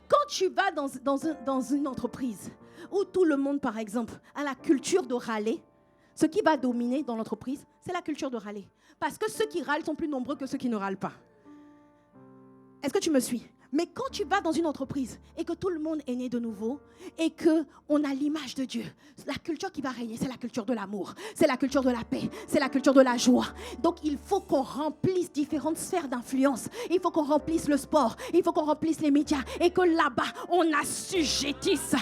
Quand tu vas dans une entreprise où tout le monde, par exemple, a la culture de râler, ce qui va dominer dans l'entreprise, c'est la culture de râler. Parce que ceux qui râlent sont plus nombreux que ceux qui ne râlent pas. Est-ce que tu me suis? Mais quand tu vas dans une entreprise et que tout le monde est né de nouveau et qu'on a l'image de Dieu, la culture qui va régner, c'est la culture de l'amour, c'est la culture de la paix, c'est la culture de la joie. Donc il faut qu'on remplisse différentes sphères d'influence. Il faut qu'on remplisse le sport, il faut qu'on remplisse les médias et que là-bas, on assujettisse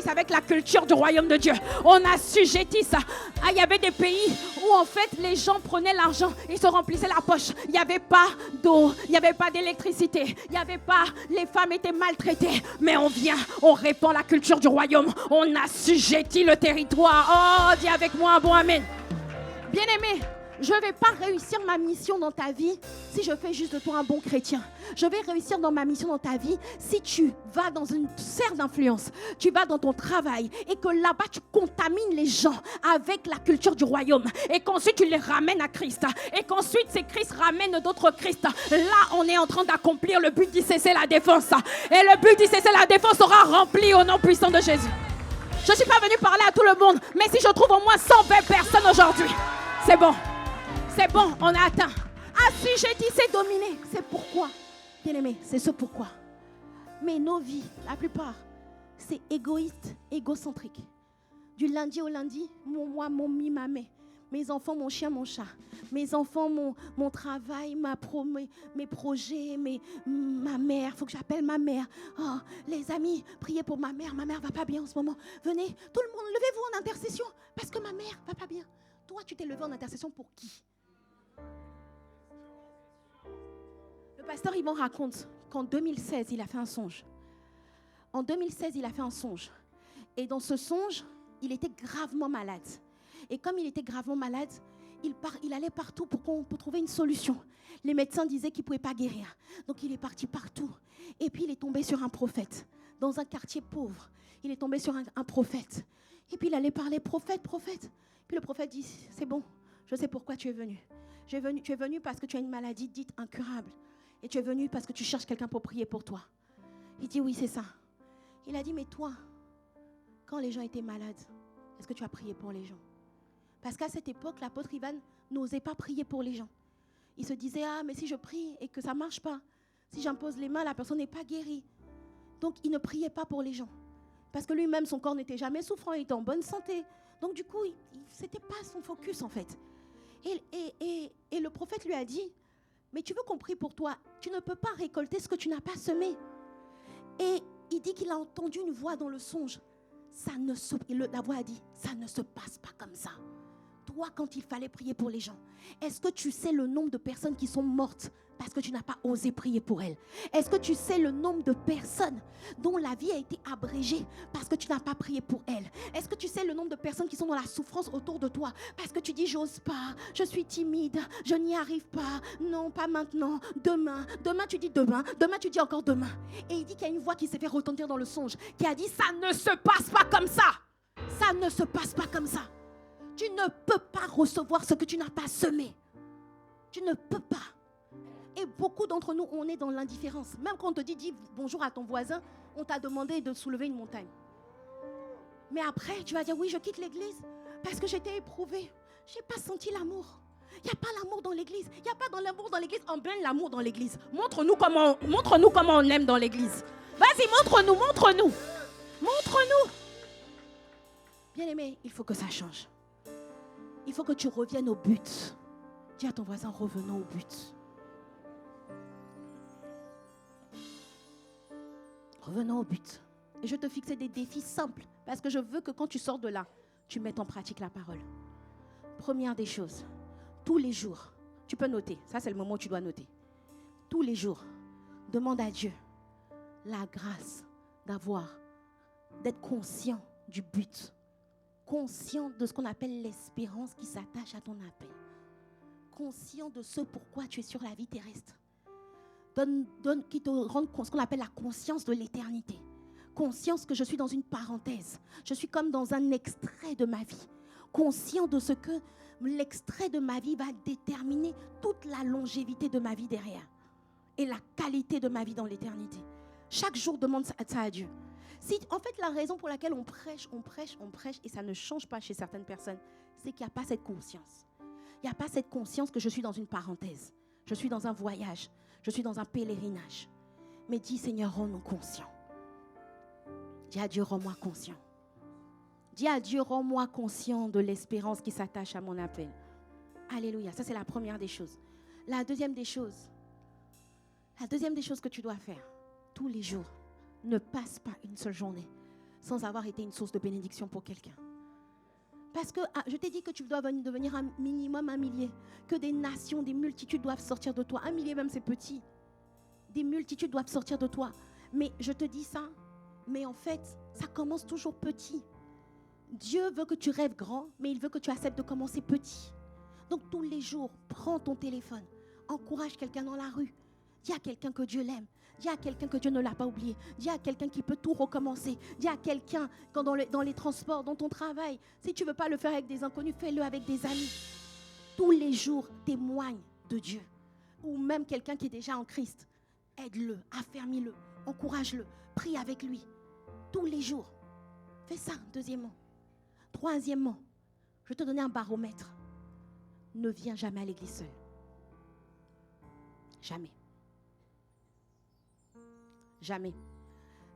avec la culture du royaume de Dieu. On assujettisse. Ah, il y avait des pays où en fait les gens prenaient l'argent, ils se remplissaient la poche. Il n'y avait pas d'eau, il n'y avait pas d'électricité. Il n'y avait pas, les femmes étaient maltraitées, mais on vient, on répand la culture du royaume, on assujettit le territoire. Oh, dis avec moi un bon amen. Bien-aimé, je ne vais pas réussir ma mission dans ta vie si je fais juste de toi un bon chrétien. Je vais réussir dans ma mission dans ta vie si tu vas dans une sphère d'influence, tu vas dans ton travail et que là-bas tu contamines les gens avec la culture du royaume et qu'ensuite tu les ramènes à Christ et qu'ensuite ces Christ ramènent d'autres Christ. Là, on est en train d'accomplir le but d'ICC la défense et le but d'ICC la défense sera rempli au nom puissant de Jésus. Je ne suis pas venue parler à tout le monde, mais si je trouve au moins 120 personnes aujourd'hui, c'est bon. C'est bon, on a atteint. Assujettissez, dominez. C'est pourquoi, bien aimé, c'est ce pourquoi. Mais nos vies, la plupart, c'est égoïste, égocentrique. Du lundi au lundi, mon moi, mon mi, ma mère. Mes enfants, mon chien, mon chat. Mes enfants, mon travail, mes projets, ma mère. Il faut que j'appelle ma mère. Oh, les amis, priez pour ma mère. Ma mère ne va pas bien en ce moment. Venez, tout le monde, levez-vous en intercession parce que ma mère ne va pas bien. Toi, tu t'es levé en intercession pour qui? Le pasteur Yvan raconte qu'en 2016, il a fait un songe. En 2016, il a fait un songe. Et dans ce songe, il était gravement malade. Et comme il était gravement malade, il allait partout pour trouver une solution. Les médecins disaient qu'il ne pouvait pas guérir. Donc il est parti partout. Et puis il est tombé sur un prophète. Dans un quartier pauvre, il est tombé sur un prophète. Et puis il allait parler, prophète. Puis le prophète dit, c'est bon, je sais pourquoi tu es venu. Tu es venu parce que tu as une maladie dite incurable. Et tu es venu parce que tu cherches quelqu'un pour prier pour toi. Il dit, oui, c'est ça. Il a dit, mais toi, quand les gens étaient malades, est-ce que tu as prié pour les gens? Parce qu'à cette époque, l'apôtre Ivan n'osait pas prier pour les gens. Il se disait, ah, mais si je prie et que ça ne marche pas, si j'impose les mains, la personne n'est pas guérie. Donc, il ne priait pas pour les gens. Parce que lui-même, son corps n'était jamais souffrant, il était en bonne santé. Donc, du coup, ce n'était pas son focus, en fait. Et le prophète lui a dit, Mais tu veux qu'on prie pour toi. Tu ne peux pas récolter ce que tu n'as pas semé. Et il dit qu'il a entendu une voix dans le songe. La voix a dit, ça ne se passe pas comme ça. Toi, quand il fallait prier pour les gens, est-ce que tu sais le nombre de personnes qui sont mortes parce que tu n'as pas osé prier pour elles? Est-ce que tu sais le nombre de personnes dont la vie a été abrégée parce que tu n'as pas prié pour elles? Est-ce que tu sais le nombre de personnes qui sont dans la souffrance autour de toi parce que tu dis j'ose pas, je suis timide, je n'y arrive pas, non pas maintenant, demain tu dis demain tu dis encore demain. Et il dit qu'il y a une voix qui s'est fait retentir dans le songe qui a dit ça ne se passe pas comme ça. Ça ne se passe pas comme ça. Tu ne peux pas recevoir ce que tu n'as pas semé. Tu ne peux pas. Et beaucoup d'entre nous, on est dans l'indifférence. Même quand on te dit, dis bonjour à ton voisin, on t'a demandé de soulever une montagne. Mais après, tu vas dire, oui, je quitte l'église parce que j'étais éprouvée. Je n'ai pas senti l'amour. Il n'y a pas l'amour dans l'église. Il n'y a pas dans l'amour dans l'église. On baigne l'amour dans l'église. Montre-nous comment on aime dans l'église. Vas-y, montre-nous. Montre-nous. Bien-aimé, il faut que ça change. Il faut que tu reviennes au but. Dis à ton voisin, revenons au but. Revenons au but. Et je te fixais des défis simples parce que je veux que quand tu sors de là, tu mettes en pratique la parole. Première des choses, tous les jours, tu peux noter. Ça, c'est le moment où tu dois noter. Tous les jours, demande à Dieu la grâce d'être conscient du but. Conscient de ce qu'on appelle l'espérance qui s'attache à ton appel. Conscient de ce pourquoi tu es sur la vie terrestre. Qui te rende ce qu'on appelle la conscience de l'éternité. Conscience que je suis dans une parenthèse. Je suis comme dans un extrait de ma vie. Conscient de ce que l'extrait de ma vie va déterminer toute la longévité de ma vie derrière. Et la qualité de ma vie dans l'éternité. Chaque jour, demande ça à Dieu. En fait, la raison pour laquelle on prêche, et ça ne change pas chez certaines personnes, c'est qu'il n'y a pas cette conscience. Il n'y a pas cette conscience que je suis dans une parenthèse. Je suis dans un voyage. Je suis dans un pèlerinage. Mais dis, Seigneur, rends-nous conscients. Dis à Dieu, rends-moi conscient. Dis à Dieu, rends-moi conscient de l'espérance qui s'attache à mon appel. Alléluia. Ça, c'est la première des choses. La deuxième des choses que tu dois faire tous les jours, ne passe pas une seule journée sans avoir été une source de bénédiction pour quelqu'un. Parce que je t'ai dit que tu dois devenir un minimum 1 millier, que des nations, des multitudes doivent sortir de toi. 1 millier même, c'est petit. Des multitudes doivent sortir de toi. Mais je te dis ça, mais en fait, ça commence toujours petit. Dieu veut que tu rêves grand, mais il veut que tu acceptes de commencer petit. Donc tous les jours, prends ton téléphone, encourage quelqu'un dans la rue, dis à quelqu'un que Dieu l'aime. Dis à quelqu'un que Dieu ne l'a pas oublié. Dis à quelqu'un qui peut tout recommencer. Dis à quelqu'un dans les transports, dans ton travail. Si tu ne veux pas le faire avec des inconnus, fais-le avec des amis. Tous les jours, témoigne de Dieu. Ou même quelqu'un qui est déjà en Christ. Aide-le, affermis-le, encourage-le, prie avec lui. Tous les jours. Fais ça, deuxièmement. Troisièmement, je vais te donner un baromètre. Ne viens jamais à l'église seul. Jamais. Jamais.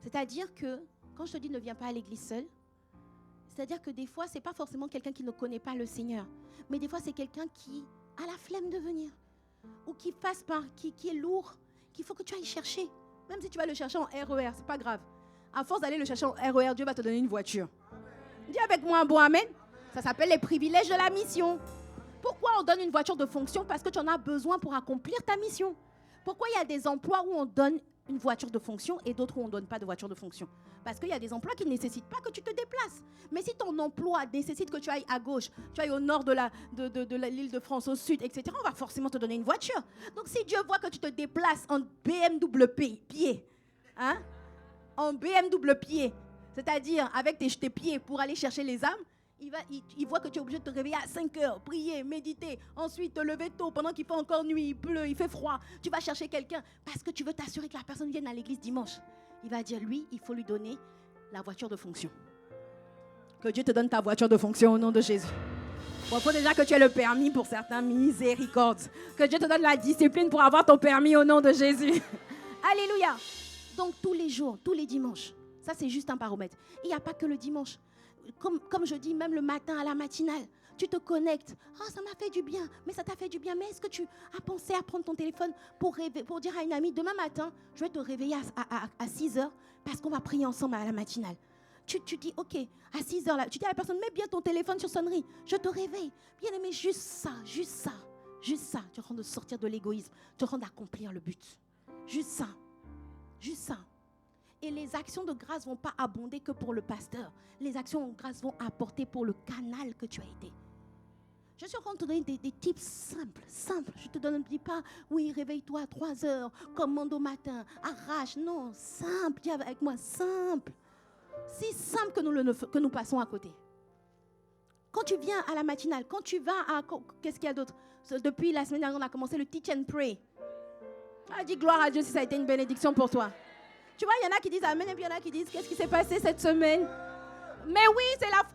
C'est-à-dire que, quand je te dis ne viens pas à l'église seul, c'est-à-dire que des fois, ce n'est pas forcément quelqu'un qui ne connaît pas le Seigneur, mais des fois, c'est quelqu'un qui a la flemme de venir, ou qui est lourd, qu'il faut que tu ailles chercher. Même si tu vas le chercher en RER, ce n'est pas grave. À force d'aller le chercher en RER, Dieu va te donner une voiture. Dis avec moi un bon amen. Ça s'appelle les privilèges de la mission. Pourquoi on donne une voiture de fonction? Parce que tu en as besoin pour accomplir ta mission. Pourquoi il y a des emplois où on donne une voiture de fonction et d'autres où on ne donne pas de voiture de fonction? Parce qu'il y a des emplois qui ne nécessitent pas que tu te déplaces. Mais si ton emploi nécessite que tu ailles à gauche, tu ailles au nord de l'île de France, au sud, etc., on va forcément te donner une voiture. Donc si Dieu voit que tu te déplaces en BMW pied, en BMW pied, c'est-à-dire avec tes pieds pour aller chercher les âmes, il voit que tu es obligé de te réveiller à 5 heures, prier, méditer, ensuite te lever tôt pendant qu'il fait encore nuit, il pleut, il fait froid. Tu vas chercher quelqu'un parce que tu veux t'assurer que la personne vienne à l'église dimanche. Il va dire, lui, il faut lui donner la voiture de fonction. Que Dieu te donne ta voiture de fonction au nom de Jésus. Bon, il faut déjà que tu aies le permis pour certains, miséricorde. Que Dieu te donne la discipline pour avoir ton permis au nom de Jésus. Alléluia. Donc tous les jours, tous les dimanches, ça c'est juste un baromètre. Il n'y a pas que le dimanche. Comme je dis, même le matin à la matinale, Tu te connectes. Ah, ça m'a fait du bien. Mais ça t'a fait du bien. Mais est-ce que tu as pensé à prendre ton téléphone pour dire à une amie, demain matin, je vais te réveiller à 6 heures parce qu'on va prier ensemble à la matinale. Tu dis, ok, à 6 heures, là, tu dis à la personne, mets bien ton téléphone sur sonnerie. Je te réveille. Bien aimé, juste ça. Tu rends de sortir de l'égoïsme. Tu rends d'accomplir le but. Juste ça. Et les actions de grâce ne vont pas abonder que pour le pasteur. Les actions de grâce vont apporter pour le canal que tu as été. Je suis en train de te donner des tips simples. Je te donne, ne dis pas, oui, réveille-toi à 3 heures, commande au matin, arrache. Non, simple, dis avec moi, simple. Si simple que nous passons à côté. Quand tu viens à la matinale, quand tu vas à... Qu'est-ce qu'il y a d'autre? Depuis la semaine dernière, on a commencé le Teach and Pray. Dis gloire à Dieu si ça a été une bénédiction pour toi. Tu vois, il y en a qui disent amen et puis il y en a qui disent qu'est-ce qui s'est passé cette semaine? Mais oui,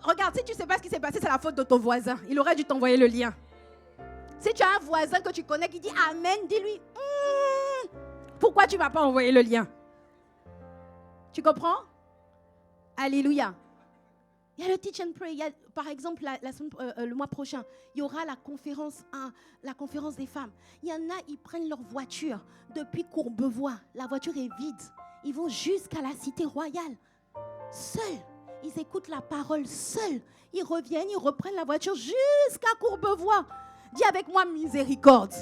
regarde, si tu ne sais pas ce qui s'est passé, c'est la faute de ton voisin. Il aurait dû t'envoyer le lien. Si tu as un voisin que tu connais qui dit amen, dis-lui pourquoi tu ne vas pas envoyer le lien? Tu comprends? Alléluia. Il y a le Teach and Pray. Par exemple, le mois prochain, il y aura la conférence des femmes. Il y en a, ils prennent leur voiture depuis Courbevoie. La voiture est vide. Ils vont jusqu'à la cité royale. Seuls. Ils écoutent la parole seuls. Ils reviennent, ils reprennent la voiture jusqu'à Courbevoie. Dis avec moi, miséricorde.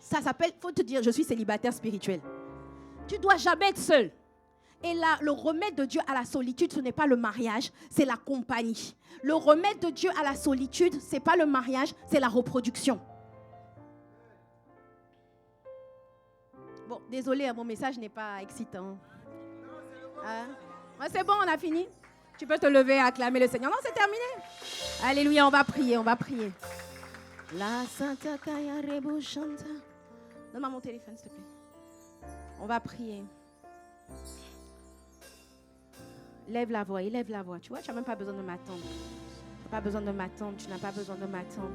Ça s'appelle, il faut te dire, je suis célibataire spirituel. Tu ne dois jamais être seul. Et là, le remède de Dieu à la solitude, ce n'est pas le mariage, c'est la compagnie. Le remède de Dieu à la solitude, ce n'est pas le mariage, c'est la reproduction. Bon, désolé, mon message n'est pas excitant. C'est bon, on a fini. Tu peux te lever et acclamer le Seigneur. Non, c'est terminé. Alléluia, on va prier. La Santa Kaya Rebo Shanta. Donne-moi mon téléphone, s'il te plaît. On va prier. Élève la voix. Tu vois, tu n'as même pas besoin de m'attendre. Tu n'as pas besoin de m'attendre.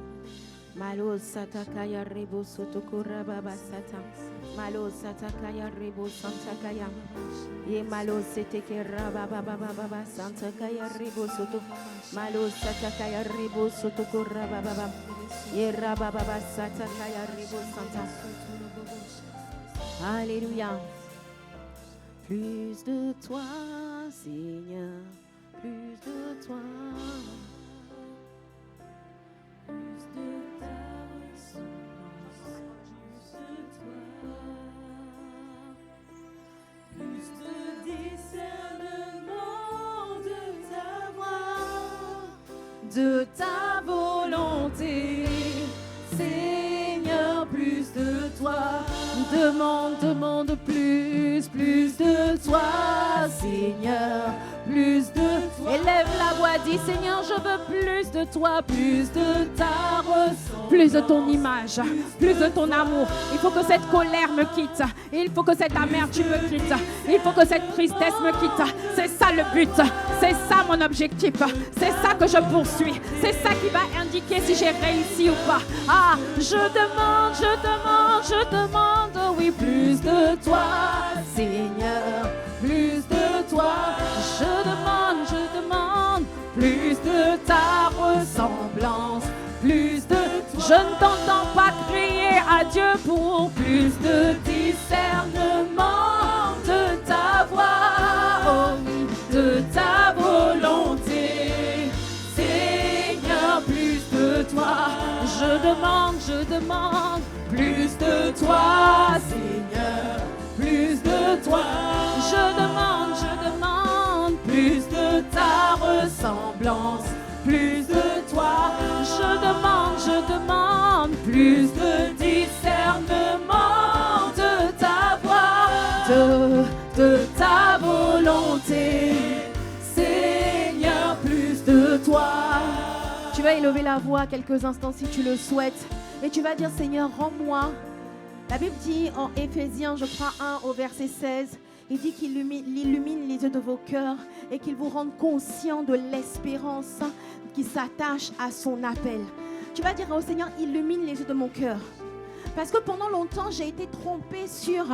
Malo satakaya rebo sotokora baba sata. Malo satakaya rebo santakaya. Ye malo seteke raba baba baba santakaya rebo soto. Malo satakaya rebo sotokora baba. Ye raba baba satakaya rebo santa. Alléluia. Plus de toi, Seigneur, plus de toi. Plus de ta ressemblance, plus de discernement de ta voix, de ta volonté, Seigneur, plus de toi. Demande plus de toi, Seigneur, plus de toi. Élève la voix, dis Seigneur, je veux plus de toi, plus de ta ressemblance, plus de ton image, plus de ton amour. Il faut que cette colère me quitte, il faut que cette amertume me quitte, il faut que cette tristesse me quitte. C'est ça le but, c'est ça mon objectif, c'est ça que je poursuis, c'est ça qui va indiquer si j'ai réussi ou pas. Je demande, oui, plus de toi, Seigneur, plus de toi. Je demande, plus de ta ressemblance, plus de... Je ne t'entends pas crier à Dieu pour plus de discernement de ta voix, oh oui, de ta volonté. Seigneur, plus de toi. Je demande, plus de toi, Seigneur, plus de toi. Je demande, plus de ta ressemblance, plus de toi. Je demande, plus de discernement de ta voix, de ta volonté. Seigneur, plus de toi. Tu vas élever la voix quelques instants si tu le souhaites. Et tu vas dire, Seigneur, rends-moi. La Bible dit en Éphésiens, je crois 1 au verset 16, il dit qu'il illumine les yeux de vos cœurs et qu'il vous rende conscient de l'espérance qui s'attache à son appel. Tu vas dire au Seigneur, illumine les yeux de mon cœur. Parce que pendant longtemps, j'ai été trompée sur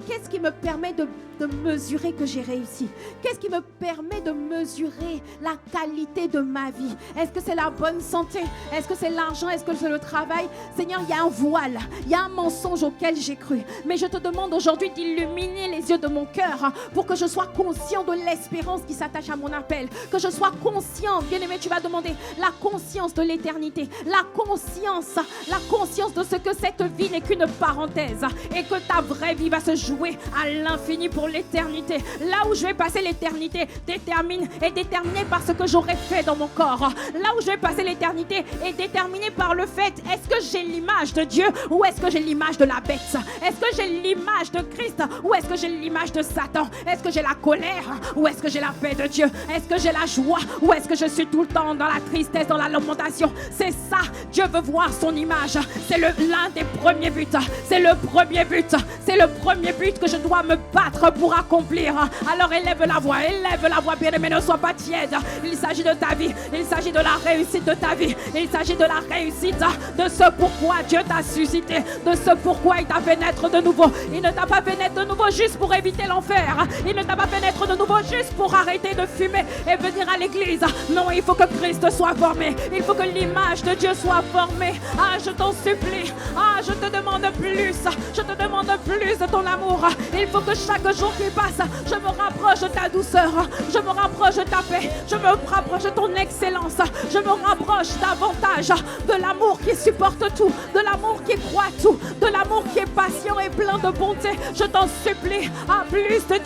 qu'est-ce qui me permet de de mesurer que j'ai réussi? Qu'est-ce qui me permet de mesurer la qualité de ma vie? Est-ce que c'est la bonne santé? Est-ce que c'est l'argent? Est-ce que c'est le travail? Seigneur, il y a un voile, il y a un mensonge auquel j'ai cru. Mais je te demande aujourd'hui d'illuminer les yeux de mon cœur pour que je sois conscient de l'espérance qui s'attache à mon appel. Que je sois conscient, bien-aimé, tu vas demander la conscience de l'éternité, la conscience de ce que cette vie n'est qu'une parenthèse et que ta vraie vie va se jouer à l'infini pour l'éternité. Là où je vais passer l'éternité est déterminé par ce que j'aurai fait dans mon corps. Là où je vais passer l'éternité est déterminé par le fait, est-ce que j'ai l'image de Dieu ou est-ce que j'ai l'image de la bête? Est-ce que j'ai l'image de Christ ou est-ce que j'ai l'image de Satan? Est-ce que j'ai la colère ou est-ce que j'ai la paix de Dieu? Est-ce que j'ai la joie ou est-ce que je suis tout le temps dans la tristesse, dans la lamentation? C'est ça, Dieu veut voir son image. C'est l'un des premiers buts. C'est le premier but. C'est le premier but que je dois me battre pour accomplir. Alors élève la voix, bien-aimé, ne sois pas tiède. Il s'agit de ta vie, il s'agit de la réussite de ta vie, il s'agit de la réussite de ce pourquoi Dieu t'a suscité, de ce pourquoi il t'a fait naître de nouveau. Il ne t'a pas fait naître de nouveau juste pour éviter l'enfer. Il ne t'a pas fait naître de nouveau juste pour arrêter de fumer et venir à l'église. Non, il faut que Christ soit formé. Il faut que l'image de Dieu soit formée. Ah, je t'en supplie. Ah, je te demande plus. Je te demande plus de ton amour. Il faut que chaque jour qui passe, je me rapproche de ta douceur. Je me rapproche de ta paix. Je me rapproche de ton excellence. Je me rapproche davantage de l'amour qui supporte tout, de l'amour qui croit tout, de l'amour qui est patient et plein de bonté. Je t'en supplie. Ah, plus de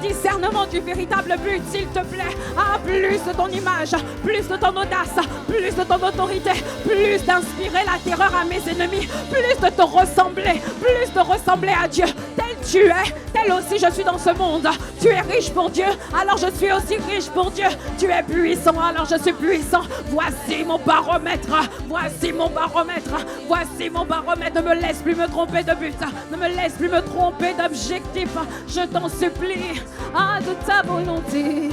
discernement du véritable but, s'il te plaît. Ah, plus de ton image, plus de ton audace, plus de ton autorité, plus d'inspirer la terreur à mes ennemis, plus de te ressembler, plus de ressembler à Dieu. Tel tu es, tel aussi je suis dans ce monde. Tu es riche pour Dieu, alors je suis aussi riche pour Dieu. Tu es puissant, alors je suis puissant. Voici mon baromètre, voici mon baromètre, voici mon baromètre. Ne me laisse plus me tromper de but, ne me laisse plus me tromper d'objectif. Je t'en supplie, ah, de ta volonté,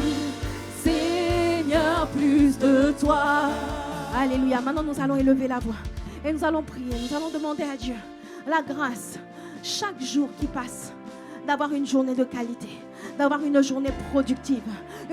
Seigneur, plus de toi. Alléluia. Maintenant nous allons élever la voix et nous allons prier, nous allons demander à Dieu la grâce chaque jour qui passe d'avoir une journée de qualité, d'avoir une journée productive.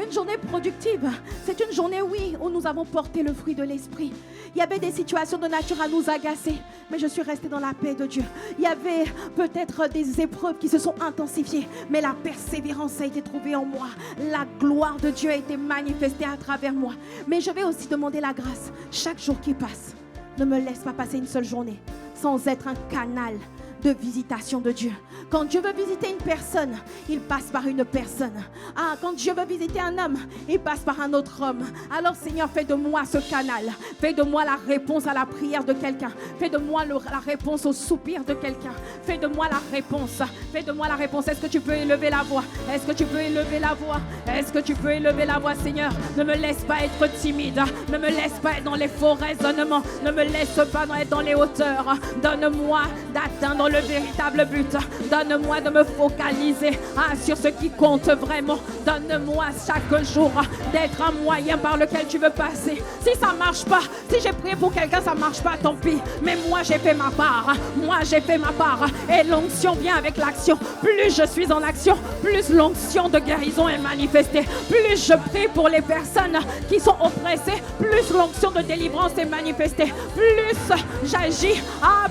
Une journée productive, c'est une journée, oui, où nous avons porté le fruit de l'esprit. Il y avait des situations de nature à nous agacer, mais je suis restée dans la paix de Dieu. Il y avait peut-être des épreuves qui se sont intensifiées, mais la persévérance a été trouvée en moi. La gloire de Dieu a été manifestée à travers moi. Mais je vais aussi demander la grâce chaque jour qui passe. Ne me laisse pas passer une seule journée sans être un canal de visitation de Dieu. Quand Dieu veut visiter une personne, il passe par une personne. Ah, quand Dieu veut visiter un homme, il passe par un autre homme. Alors Seigneur, fais de moi ce canal. Fais de moi la réponse à la prière de quelqu'un. Fais de moi la réponse au soupir de quelqu'un. Fais de moi la réponse. Fais de moi la réponse. Est-ce que tu peux élever la voix? Est-ce que tu peux élever la voix? Est-ce que tu peux élever la voix, Seigneur? Ne me laisse pas être timide. Ne me laisse pas être dans les faux raisonnements. Ne me laisse pas être dans les hauteurs. Donne-moi d'atteindre le véritable but. Donne-moi de me focaliser sur ce qui compte vraiment. Donne-moi chaque jour d'être un moyen par lequel tu veux passer. Si ça ne marche pas, si j'ai prié pour quelqu'un, ça ne marche pas, tant pis. Mais moi, j'ai fait ma part. Moi, j'ai fait ma part. Et l'onction vient avec l'action. Plus je suis en action, plus l'onction de guérison est manifestée. Plus je prie pour les personnes qui sont oppressées, plus l'onction de délivrance est manifestée. Plus j'agis,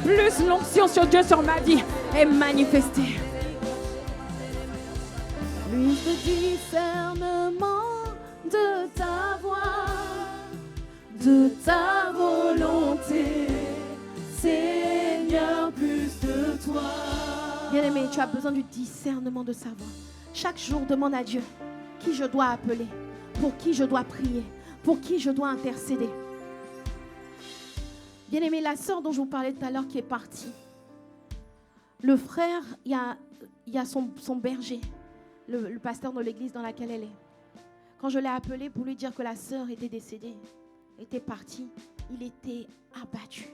plus l'onction sur Dieu, sur ma vie est manifestée. Plus de discernement de ta voix, de ta volonté, Seigneur, plus de toi. Bien-aimé, tu as besoin du discernement de sa voix. Chaque jour, demande à Dieu qui je dois appeler, pour qui je dois prier, pour qui je dois intercéder. Bien-aimé, la sœur dont je vous parlais tout à l'heure qui est partie, le frère, il y a son berger, le pasteur de l'église dans laquelle elle est. Quand je l'ai appelé pour lui dire que la sœur était décédée, était partie, il était abattu.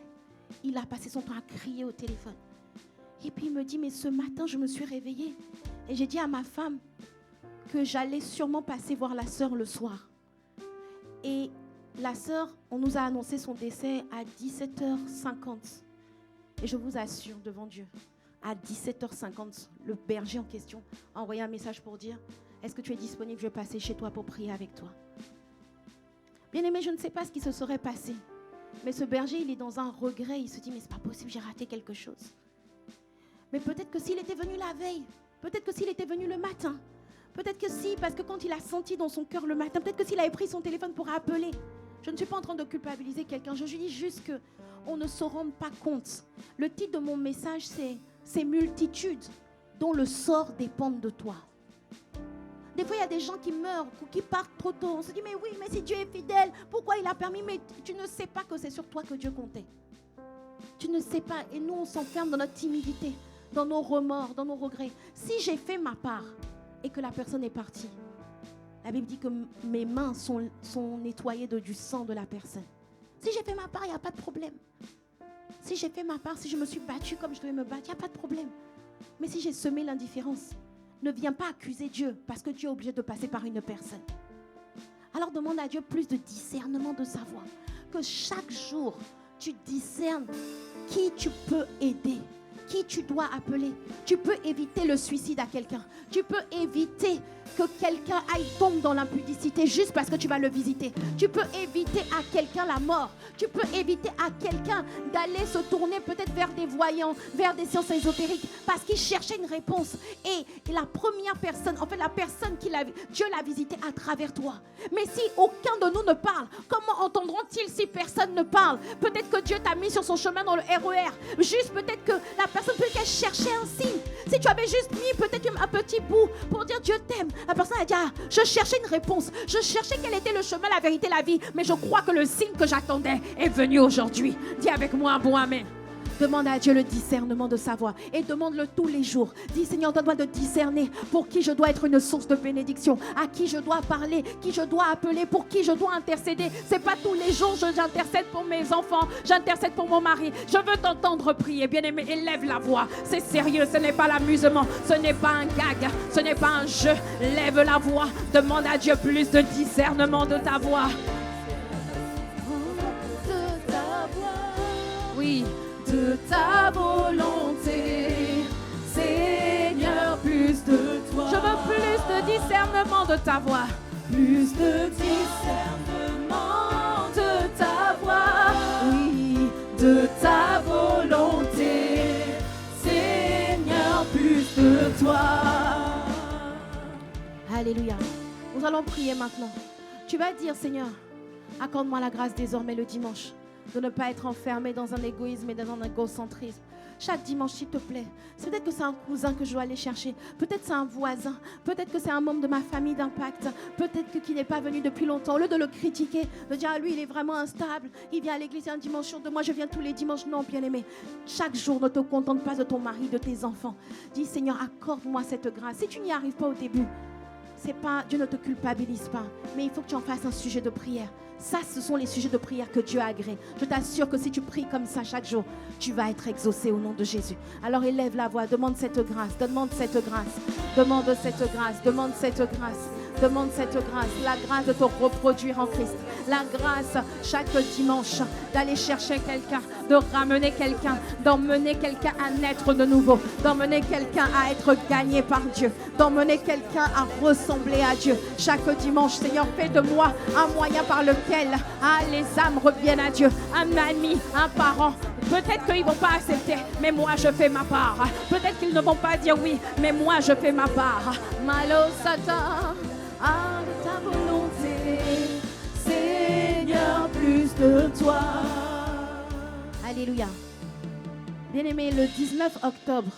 Il a passé son temps à crier au téléphone. Et puis il me dit, mais ce matin, je me suis réveillée. Et j'ai dit à ma femme que j'allais sûrement passer voir la sœur le soir. Et la sœur, on nous a annoncé son décès à 17h50. Et je vous assure devant Dieu À 17h50, le berger en question a envoyé un message pour dire « Est-ce que tu es disponible? Je vais passer chez toi pour prier avec toi. » Bien-aimé, je ne sais pas ce qui se serait passé. Mais ce berger, il est dans un regret. Il se dit « Mais c'est pas possible, j'ai raté quelque chose. » Mais peut-être que s'il était venu la veille, peut-être que s'il était venu le matin, peut-être que si, parce que quand il a senti dans son cœur le matin, peut-être que s'il avait pris son téléphone pour appeler. Je ne suis pas en train de culpabiliser quelqu'un. Je lui dis juste qu'on ne se rende pas compte. Le titre de mon message, c'est « Ces multitudes dont le sort dépend de toi ». Des fois, il y a des gens qui meurent ou qui partent trop tôt. On se dit, mais oui, mais si Dieu est fidèle, pourquoi il a permis? Mais tu ne sais pas que c'est sur toi que Dieu comptait. Tu ne sais pas. Et nous, on s'enferme dans notre timidité, dans nos remords, dans nos regrets. Si j'ai fait ma part et que la personne est partie, la Bible dit que mes mains sont nettoyées du sang de la personne. Si j'ai fait ma part, il n'y a pas de problème. Si j'ai fait ma part, si je me suis battue comme je devais me battre, il n'y a pas de problème. Mais si j'ai semé l'indifférence, ne viens pas accuser Dieu parce que Dieu est obligé de passer par une personne. Alors demande à Dieu plus de discernement de savoir. Que chaque jour, tu discernes qui tu peux aider, qui tu dois appeler. Tu peux éviter le suicide à quelqu'un. Tu peux éviter que quelqu'un tombe dans l'impudicité juste parce que tu vas le visiter. Tu peux éviter à quelqu'un la mort. Tu peux éviter à quelqu'un d'aller se tourner peut-être vers des voyants, vers des sciences ésotériques parce qu'il cherchait une réponse. Et la première personne, en fait la personne Dieu l'a visité à travers toi. Mais si aucun de nous ne parle, comment entendront-ils si personne ne parle? Peut-être que Dieu t'a mis sur son chemin dans le RER. Juste peut-être que la personne peut-être cherchait un signe. Si tu avais juste mis peut-être un petit bout pour dire Dieu t'aime, la personne a dit je cherchais une réponse, je cherchais quel était le chemin, la vérité, la vie, mais je crois que le signe que j'attendais est venu aujourd'hui. Dis avec moi un bon amen. Demande à Dieu le discernement de savoir et demande-le tous les jours. Dis Seigneur, donne-moi de discerner pour qui je dois être une source de bénédiction, à qui je dois parler, qui je dois appeler, pour qui je dois intercéder. C'est pas tous les jours j'intercède pour mes enfants, j'intercède pour mon mari. Je veux t'entendre prier, bien-aimé, élève la voix. C'est sérieux, ce n'est pas l'amusement, ce n'est pas un gag, ce n'est pas un jeu. Lève la voix, demande à Dieu plus de discernement de ta voix. Oui. De ta volonté, Seigneur, plus de toi. Je veux plus de discernement de ta voix. Plus de discernement de ta voix. Oui, de ta volonté, Seigneur, plus de toi. Alléluia. Nous allons prier maintenant. Tu vas dire, Seigneur, accorde-moi la grâce désormais le dimanche de ne pas être enfermé dans un égoïsme et dans un égocentrisme. Chaque dimanche, s'il te plaît. C'est peut-être que c'est un cousin que je dois aller chercher. Peut-être c'est un voisin. Peut-être que c'est un membre de ma famille d'impact. Peut-être qu'il n'est pas venu depuis longtemps. Au lieu de le critiquer, de dire lui, il est vraiment instable. Il vient à l'église un dimanche sur deux. Moi, je viens tous les dimanches. Non, bien-aimé. Chaque jour, ne te contente pas de ton mari, de tes enfants. Dis, Seigneur, accorde-moi cette grâce. Si tu n'y arrives pas au début, c'est pas, Dieu ne te culpabilise pas. Mais il faut que tu en fasses un sujet de prière. Ça, ce sont les sujets de prière que Dieu a agréés. Je t'assure que si tu pries comme ça chaque jour, tu vas être exaucé au nom de Jésus. Alors élève la voix, demande cette grâce, demande cette grâce, demande cette grâce, demande cette grâce. Demande cette grâce, la grâce de te reproduire en Christ. La grâce chaque dimanche d'aller chercher quelqu'un, de ramener quelqu'un, d'emmener quelqu'un à naître de nouveau, d'emmener quelqu'un à être gagné par Dieu, d'emmener quelqu'un à ressembler à Dieu. Chaque dimanche, Seigneur, fais de moi un moyen par lequel les âmes reviennent à Dieu. Un ami, un parent. Peut-être qu'ils ne vont pas accepter, mais moi je fais ma part. Peut-être qu'ils ne vont pas dire oui, mais moi je fais ma part. Malo Satan. De ta volonté, Seigneur, plus de toi. Alléluia. Bien-aimés, le 19 octobre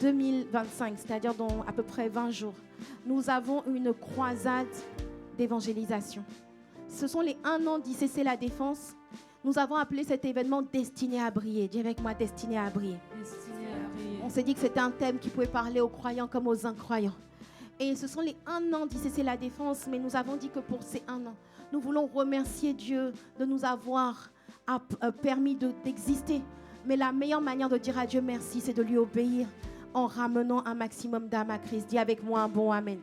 2025, c'est-à-dire dans à peu près 20 jours, nous avons une croisade d'évangélisation. Ce sont les 1 an d'ICC La Défense. Nous avons appelé cet événement Destiné à briller. Dis avec moi, Destiné à briller. Destiné à briller. On s'est dit que c'était un thème qui pouvait parler aux croyants comme aux incroyants. Et ce sont les 1 an d'ICC La Défense, mais nous avons dit que pour ces 1 an, nous voulons remercier Dieu de nous avoir permis d'exister. Mais la meilleure manière de dire à Dieu merci, c'est de lui obéir en ramenant un maximum d'âmes à Christ. Dis avec moi un bon amen.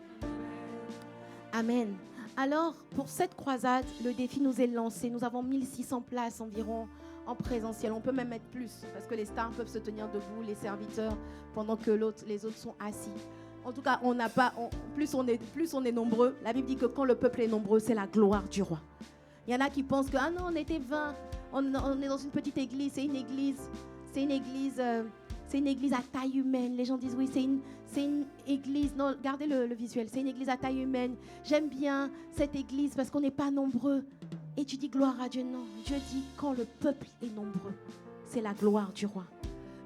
Amen. Alors, pour cette croisade, le défi nous est lancé. Nous avons 1600 places environ en présentiel. On peut même mettre plus parce que les stars peuvent se tenir debout, les serviteurs, pendant que les autres sont assis. En tout cas, plus on est nombreux. La Bible dit que quand le peuple est nombreux, c'est la gloire du roi. Il y en a qui pensent que non, on était 20, on est dans une petite église, c'est une église à taille humaine. Les gens disent oui, c'est une église. Non, regardez le visuel, c'est une église à taille humaine. J'aime bien cette église parce qu'on n'est pas nombreux. Et tu dis gloire à Dieu. Non, Dieu dit quand le peuple est nombreux, c'est la gloire du roi.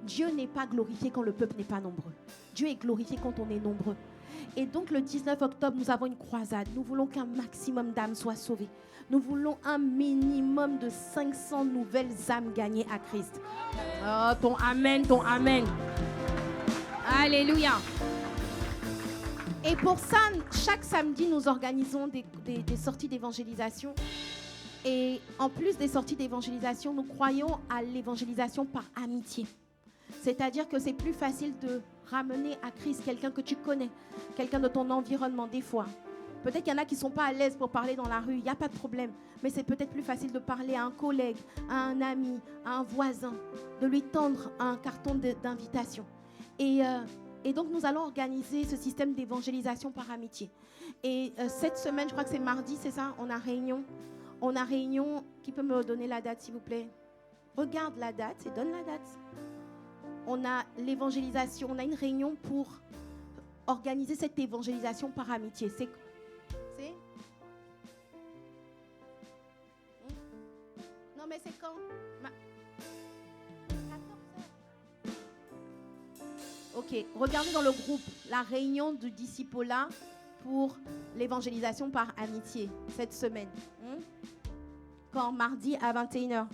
Dieu n'est pas glorifié quand le peuple n'est pas nombreux. Dieu est glorifié quand on est nombreux. Et donc le 19 octobre, nous avons une croisade. Nous voulons qu'un maximum d'âmes soient sauvées. Nous voulons un minimum de 500 nouvelles âmes gagnées à Christ. Oh, ton amen, ton amen. Alléluia. Et pour ça, chaque samedi, nous organisons des sorties d'évangélisation. Et en plus des sorties d'évangélisation, nous croyons à l'évangélisation par amitié. C'est-à-dire que c'est plus facile de ramener à Christ quelqu'un que tu connais, quelqu'un de ton environnement des fois. Peut-être qu'il y en a qui ne sont pas à l'aise pour parler dans la rue, il n'y a pas de problème. Mais c'est peut-être plus facile de parler à un collègue, à un ami, à un voisin, de lui tendre un carton d'invitation. Et donc, nous allons organiser ce système d'évangélisation par amitié. Et cette semaine, je crois que c'est mardi, c'est ça, on a réunion. On a réunion. Qui peut me donner la date, s'il vous plaît? Regarde la date et donne la date. On a l'évangélisation, on a une réunion pour organiser cette évangélisation par amitié. C'est Non, mais c'est quand 14 heures. Ok, regardez dans le groupe la réunion du disciple-là pour l'évangélisation par amitié cette semaine. Quand mardi à 21h.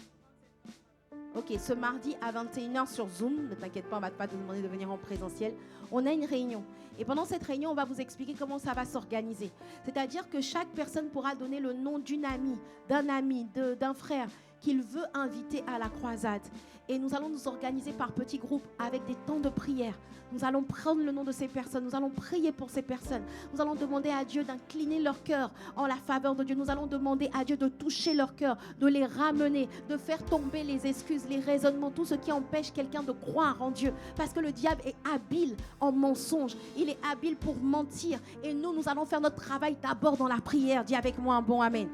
Ok, ce mardi à 21h sur Zoom, ne t'inquiète pas, on ne va pas te demander de venir en présentiel. On a une réunion. Et pendant cette réunion, on va vous expliquer comment ça va s'organiser. C'est-à-dire que chaque personne pourra donner le nom d'une amie, d'un frère qu'il veut inviter à la croisade. Et nous allons nous organiser par petits groupes avec des temps de prière. Nous allons prendre le nom de ces personnes. Nous allons prier pour ces personnes. Nous allons demander à Dieu d'incliner leur cœur en la faveur de Dieu. Nous allons demander à Dieu de toucher leur cœur, de les ramener, de faire tomber les excuses, les raisonnements, tout ce qui empêche quelqu'un de croire en Dieu. Parce que le diable est habile en mensonge. Il est habile pour mentir. Et nous allons faire notre travail d'abord dans la prière. Dis avec moi un bon amen.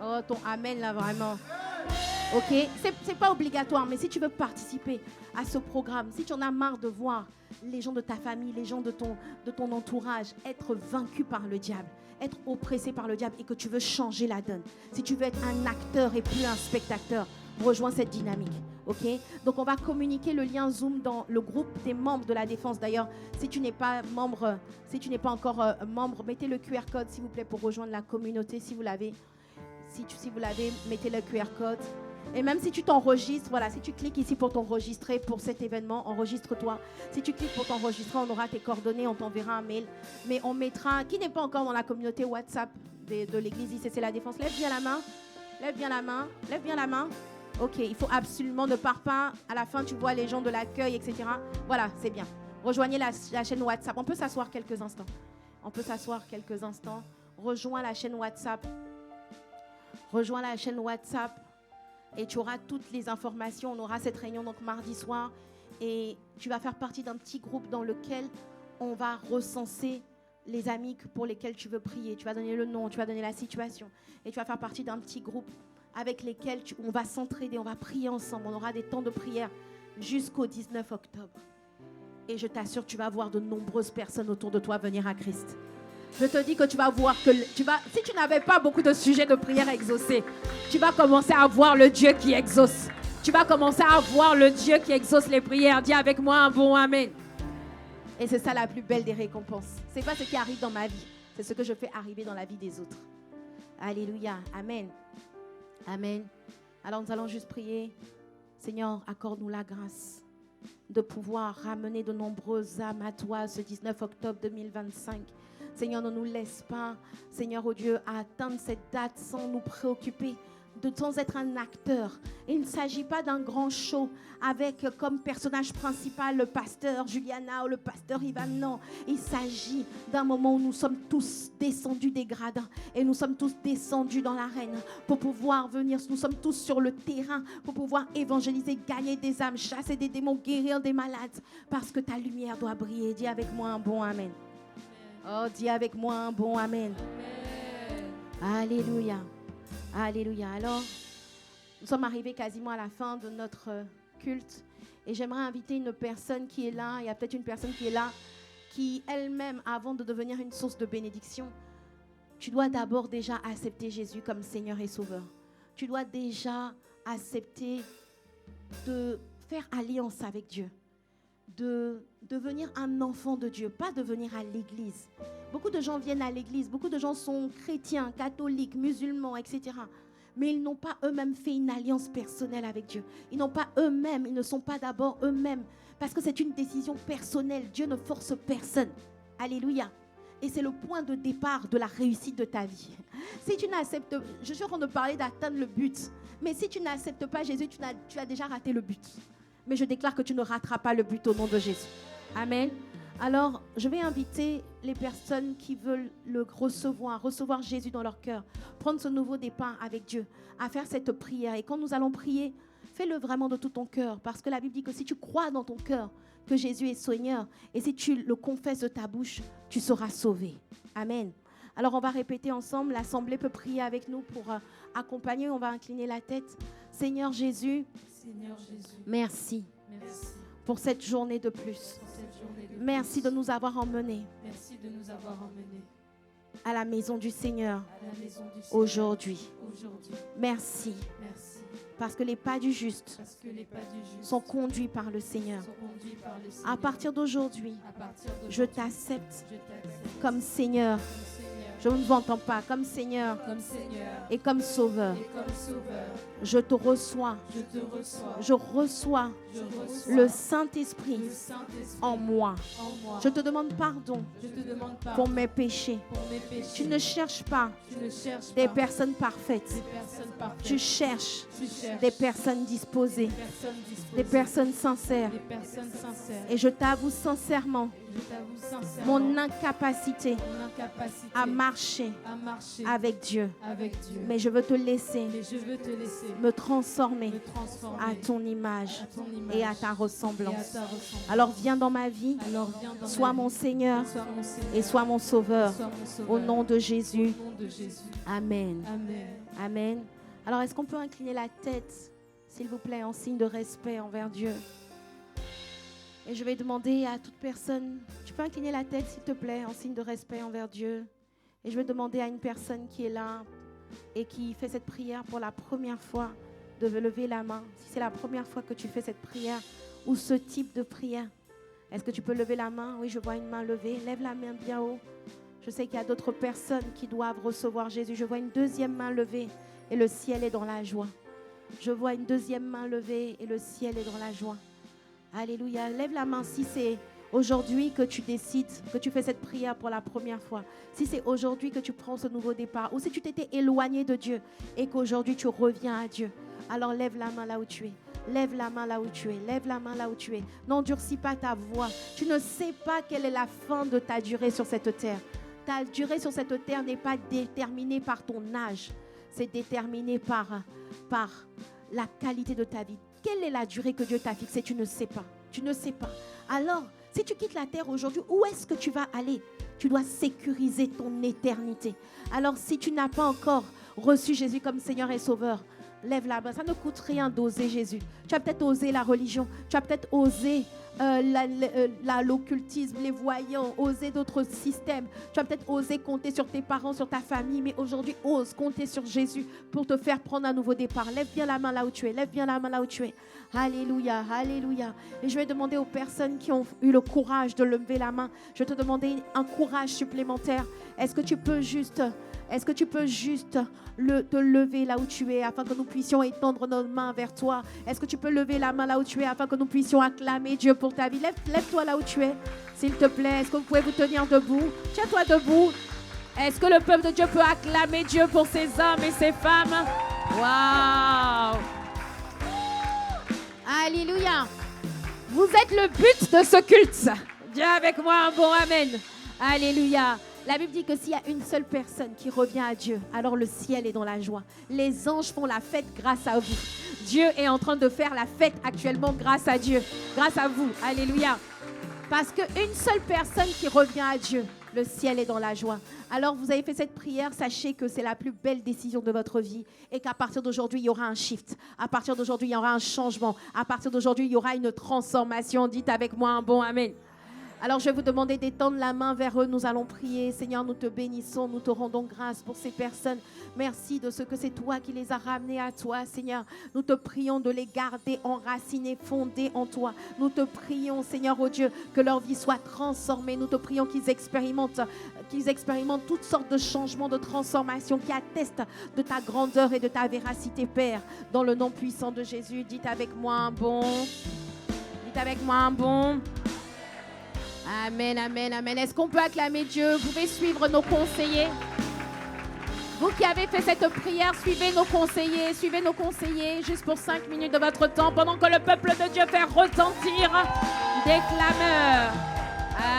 Oh, ton amen là, vraiment. Ok, c'est pas obligatoire, mais si tu veux participer à ce programme, si tu en as marre de voir les gens de ta famille, les gens de ton entourage être vaincus par le diable, être oppressés par le diable et que tu veux changer la donne, si tu veux être un acteur et plus un spectateur, rejoins cette dynamique. Ok, donc on va communiquer le lien Zoom dans le groupe des membres de la défense. D'ailleurs, si tu n'es pas membre, si tu n'es pas encore membre, mettez le QR code s'il vous plaît pour rejoindre la communauté si vous l'avez. Si vous l'avez, mettez le QR code. Et même si tu t'enregistres, voilà, si tu cliques ici pour t'enregistrer pour cet événement, enregistre-toi. Si tu cliques pour t'enregistrer, on aura tes coordonnées, on t'enverra un mail. Mais on mettra, qui n'est pas encore dans la communauté WhatsApp de l'église ICC La Défense, lève bien la main, lève bien la main, lève bien la main. Ok, il faut absolument, ne pars pas. À la fin, tu vois les gens de l'accueil, etc. Voilà, c'est bien. Rejoignez la chaîne WhatsApp. On peut s'asseoir quelques instants. On peut s'asseoir quelques instants. Rejoins la chaîne WhatsApp. Rejoins la chaîne WhatsApp. Et tu auras toutes les informations. On aura cette réunion donc mardi soir. Et tu vas faire partie d'un petit groupe dans lequel on va recenser les amis pour lesquels tu veux prier. Tu vas donner le nom, tu vas donner la situation. Et tu vas faire partie d'un petit groupe avec lesquels on va s'entraider, on va prier ensemble. On aura des temps de prière jusqu'au 19 octobre. Et je t'assure, tu vas voir de nombreuses personnes autour de toi venir à Christ. Je te dis que tu vas voir que si tu n'avais pas beaucoup de sujets de prière exaucés, tu vas commencer à voir le Dieu qui exauce. Tu vas commencer à voir le Dieu qui exauce les prières. Dis avec moi un bon amen. Et c'est ça la plus belle des récompenses. Ce n'est pas ce qui arrive dans ma vie, c'est ce que je fais arriver dans la vie des autres. Alléluia. Amen. Amen. Alors nous allons juste prier. Seigneur, accorde-nous la grâce de pouvoir ramener de nombreuses âmes à toi ce 19 octobre 2025. Seigneur, ne nous laisse pas, Seigneur, oh Dieu, à atteindre cette date sans nous préoccuper sans être un acteur. Il ne s'agit pas d'un grand show avec comme personnage principal le pasteur Juliana ou le pasteur Ivan. Non, il s'agit d'un moment où nous sommes tous descendus des gradins et nous sommes tous descendus dans l'arène pour pouvoir venir. Nous sommes tous sur le terrain pour pouvoir évangéliser, gagner des âmes, chasser des démons, guérir des malades. Parce que ta lumière doit briller. Dis avec moi un bon amen. Oh, dis avec moi un bon amen. Alléluia. Alléluia. Alors, nous sommes arrivés quasiment à la fin de notre culte et j'aimerais inviter une personne qui est là. Il y a peut-être une personne qui est là qui elle-même, avant de devenir une source de bénédiction, tu dois d'abord déjà accepter Jésus comme Seigneur et Sauveur. Tu dois déjà accepter de faire alliance avec Dieu, de devenir un enfant de Dieu, pas de venir à l'église. Beaucoup de gens viennent à l'église, beaucoup de gens sont chrétiens, catholiques, musulmans, etc. Mais ils n'ont pas eux-mêmes fait une alliance personnelle avec Dieu. Ils n'ont pas eux-mêmes, ils ne sont pas d'abord eux-mêmes. Parce que c'est une décision personnelle. Dieu ne force personne. Alléluia. Et c'est le point de départ de la réussite de ta vie. Si tu n'acceptes, je suis en train de parler d'atteindre le but. Mais si tu n'acceptes pas Jésus, tu as déjà raté le but. Mais je déclare que tu ne rateras pas le but au nom de Jésus. Amen. Alors, je vais inviter les personnes qui veulent le recevoir Jésus dans leur cœur, prendre ce nouveau départ avec Dieu, à faire cette prière. Et quand nous allons prier, fais-le vraiment de tout ton cœur. Parce que la Bible dit que si tu crois dans ton cœur que Jésus est Seigneur, et si tu le confesses de ta bouche, tu seras sauvé. Amen. Alors, on va répéter ensemble. L'Assemblée peut prier avec nous pour accompagner. On va incliner la tête. Seigneur Jésus, merci. Pour cette journée de plus. Merci de nous avoir emmenés à la maison du Seigneur aujourd'hui. Merci. Parce que les pas du juste sont conduits par le Seigneur. À partir d'aujourd'hui, je t'accepte comme Seigneur. Je ne m'entends pas comme Seigneur et comme Sauveur. Je te reçois. Je reçois le Saint-Esprit en moi. Je te demande pardon pour mes péchés. Tu ne cherches pas des personnes parfaites. Tu cherches des personnes disposées, des personnes sincères. Et je t'avoue sincèrement mon incapacité à marcher avec Dieu. Mais je veux te laisser me transformer à ton image et à ta ressemblance. Alors viens dans ma vie, sois mon Seigneur et sois mon Sauveur. Au nom de Jésus. Amen. Amen. Alors est-ce qu'on peut incliner la tête, s'il vous plaît, en signe de respect envers Dieu? Et je vais demander à toute personne, tu peux incliner la tête s'il te plaît, en signe de respect envers Dieu. Et je vais demander à une personne qui est là et qui fait cette prière pour la première fois de lever la main. Si c'est la première fois que tu fais cette prière ou ce type de prière, est-ce que tu peux lever la main? Oui, je vois une main levée. Lève la main bien haut. Je sais qu'il y a d'autres personnes qui doivent recevoir Jésus. Je vois une deuxième main levée et le ciel est dans la joie. Je vois une deuxième main levée et le ciel est dans la joie. Alléluia. Lève la main si c'est aujourd'hui que tu décides, que tu fais cette prière pour la première fois. Si c'est aujourd'hui que tu prends ce nouveau départ ou si tu t'étais éloigné de Dieu et qu'aujourd'hui tu reviens à Dieu, alors lève la main là où tu es. Lève la main là où tu es. Lève la main là où tu es. N'endurcis pas ta voix. Tu ne sais pas quelle est la fin de ta durée sur cette terre. Ta durée sur cette terre n'est pas déterminée par ton âge. C'est déterminé par la qualité de ta vie. Quelle est la durée que Dieu t'a fixée? Tu ne sais pas. Tu ne sais pas. Alors, si tu quittes la terre aujourd'hui, où est-ce que tu vas aller? Tu dois sécuriser ton éternité. Alors, si tu n'as pas encore reçu Jésus comme Seigneur et Sauveur, lève la main. Ça ne coûte rien d'oser Jésus. Tu as peut-être osé la religion. Tu as peut-être osé l'occultisme, les voyants, oser d'autres systèmes. Tu as peut-être osé compter sur tes parents, sur ta famille, mais aujourd'hui, ose compter sur Jésus pour te faire prendre un nouveau départ. Lève bien la main là où tu es. Lève bien la main là où tu es. Alléluia, alléluia. Et je vais demander aux personnes qui ont eu le courage de lever la main, je vais te demander un courage supplémentaire. Est-ce que tu peux juste te lever là où tu es afin que nous puissions étendre nos mains vers toi? Est-ce que tu peux lever la main là où tu es afin que nous puissions acclamer Dieu pour ta vie? Lève-toi là où tu es, s'il te plaît. Est-ce que vous pouvez vous tenir debout? Tiens-toi debout. Est-ce que le peuple de Dieu peut acclamer Dieu pour ses hommes et ses femmes? Waouh! Alléluia! Vous êtes le but de ce culte. Dis avec moi un bon amen. Alléluia. La Bible dit que s'il y a une seule personne qui revient à Dieu, alors le ciel est dans la joie. Les anges font la fête grâce à vous. Dieu est en train de faire la fête actuellement grâce à Dieu, grâce à vous. Alléluia. Parce qu'une seule personne qui revient à Dieu, le ciel est dans la joie. Alors vous avez fait cette prière, sachez que c'est la plus belle décision de votre vie et qu'à partir d'aujourd'hui, il y aura un shift. À partir d'aujourd'hui, il y aura un changement. À partir d'aujourd'hui, il y aura une transformation. Dites avec moi un bon amen. Alors je vais vous demander d'étendre la main vers eux. Nous allons prier. Seigneur, nous te bénissons, nous te rendons grâce pour ces personnes. Merci de ce que c'est toi qui les as ramenés à toi, Seigneur. Nous te prions de les garder enracinés, fondés en toi. Nous te prions, Seigneur, oh Dieu, que leur vie soit transformée. Nous te prions qu'ils expérimentent toutes sortes de changements, de transformations qui attestent de ta grandeur et de ta véracité, Père. Dans le nom puissant de Jésus, dites avec moi un bon. Dites avec moi un bon. Amen, amen, amen. Est-ce qu'on peut acclamer Dieu? Vous pouvez suivre nos conseillers. Vous qui avez fait cette prière, suivez nos conseillers juste pour 5 minutes de votre temps pendant que le peuple de Dieu fait retentir des clameurs.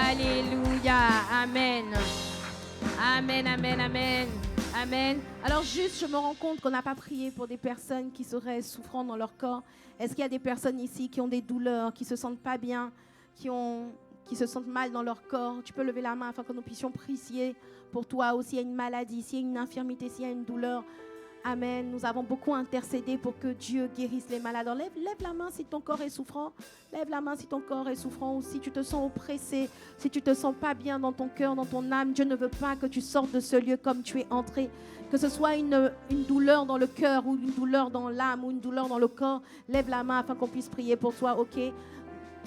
Alléluia, amen. Amen, amen, amen. Amen. Alors juste, je me rends compte qu'on n'a pas prié pour des personnes qui seraient souffrantes dans leur corps. Est-ce qu'il y a des personnes ici qui ont des douleurs, qui se sentent pas bien, qui se sentent mal dans leur corps? Tu peux lever la main afin que nous puissions prier pour toi. Ou s'il y a une maladie, s'il y a une infirmité, s'il y a une douleur. Amen. Nous avons beaucoup intercédé pour que Dieu guérisse les malades. Alors, lève la main si ton corps est souffrant. Lève la main si ton corps est souffrant ou si tu te sens oppressé, si tu te sens pas bien dans ton cœur, dans ton âme. Dieu ne veut pas que tu sortes de ce lieu comme tu es entré. Que ce soit une douleur dans le cœur ou une douleur dans l'âme ou une douleur dans le corps. Lève la main afin qu'on puisse prier pour toi. OK?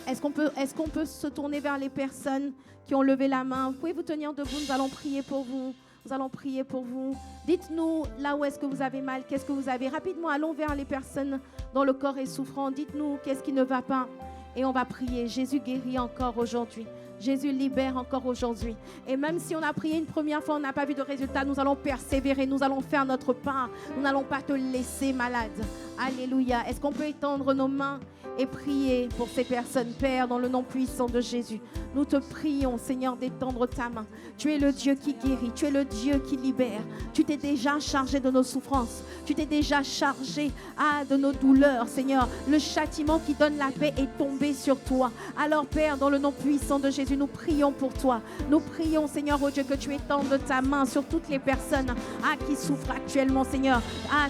Est-ce qu'on peut se tourner vers les personnes qui ont levé la main? Vous pouvez vous tenir debout, nous allons prier pour vous. Nous allons prier pour vous. Dites-nous là où est-ce que vous avez mal, qu'est-ce que vous avez. Rapidement, allons vers les personnes dont le corps est souffrant. Dites-nous qu'est-ce qui ne va pas. Et on va prier. Jésus guérit encore aujourd'hui. Jésus libère encore aujourd'hui. Et même si on a prié une première fois, on n'a pas vu de résultat, nous allons persévérer, nous allons faire notre part. Nous n'allons pas te laisser malade. Alléluia. Est-ce qu'on peut étendre nos mains et prier pour ces personnes, Père, dans le nom puissant de Jésus? Nous te prions, Seigneur, d'étendre ta main. Tu es le Dieu qui guérit, tu es le Dieu qui libère. Tu t'es déjà chargé de nos souffrances. Tu t'es déjà chargé de nos douleurs, Seigneur. Le châtiment qui donne la paix est tombé sur toi. Alors, Père, dans le nom puissant de Jésus, nous prions pour toi. Nous prions, Seigneur, oh Dieu, que tu étendes ta main sur toutes les personnes qui souffrent actuellement, Seigneur.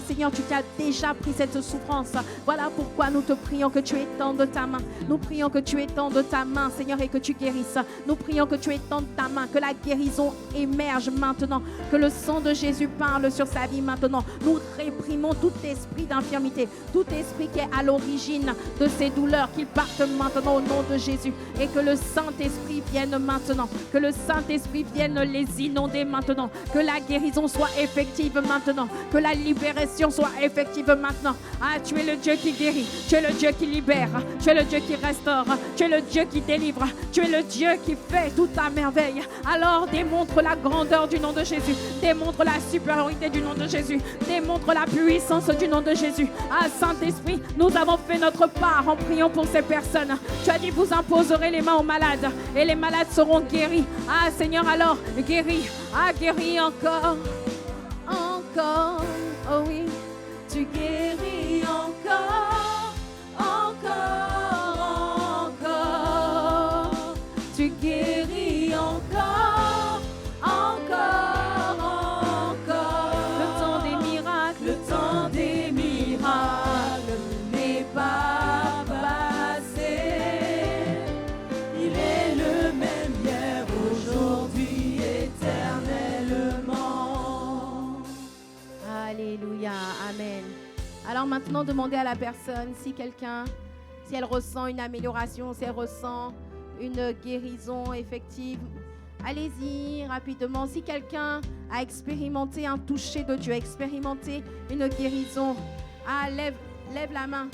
Seigneur, tu t'as déjà pris cette souffrance. Voilà pourquoi nous te prions que tu étendes ta main. Nous prions que tu étendes ta main, Seigneur, et que tu guérisses. Nous prions que tu étendes ta main, que la guérison émerge maintenant, que le sang de Jésus parle sur sa vie maintenant. Nous réprimons tout esprit d'infirmité, tout esprit qui est à l'origine de ces douleurs, qu'il parte maintenant au nom de Jésus, et que le Saint-Esprit vienne maintenant, que le Saint-Esprit vienne les inonder maintenant, que la guérison soit effective maintenant, que la libération soit effective maintenant. Tu es le Dieu qui guérit, tu es le Dieu qui libère, tu es le Dieu qui restaure, tu es le Dieu qui délivre, tu es le Dieu qui fait toute ta merveille. Alors démontre la grandeur du nom de Jésus, démontre la supériorité du nom de Jésus, démontre la puissance du nom de Jésus. Saint-Esprit, nous avons fait notre part en priant pour ces personnes. Tu as dit, vous imposerez les mains aux malades et les malades seront guéris. Seigneur, alors guéris, guéris encore, encore, oh oui, tu guéris encore, encore, encore, tu guéris encore, encore, encore. Le temps des miracles n'est pas passé. Il est le même hier, aujourd'hui, éternellement. Alléluia, amen. Alors maintenant, demandez à la personne si elle ressent une amélioration, si elle ressent une guérison effective. Allez-y rapidement. Si quelqu'un a expérimenté un toucher de Dieu, expérimenté une guérison, lève la main.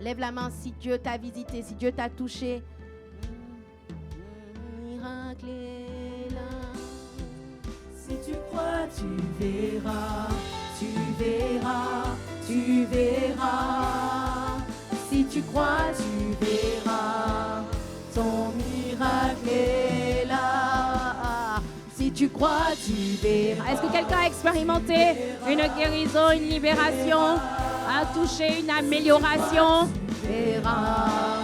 Lève la main si Dieu t'a visité, si Dieu t'a touché. Miracle est là. Si tu crois, tu verras, tu verras. tu verras. Si tu crois, tu verras. Ton miracle est là. Si tu crois, tu verras. Est-ce que quelqu'un a expérimenté une guérison, une libération, a touché une amélioration? Tu verras.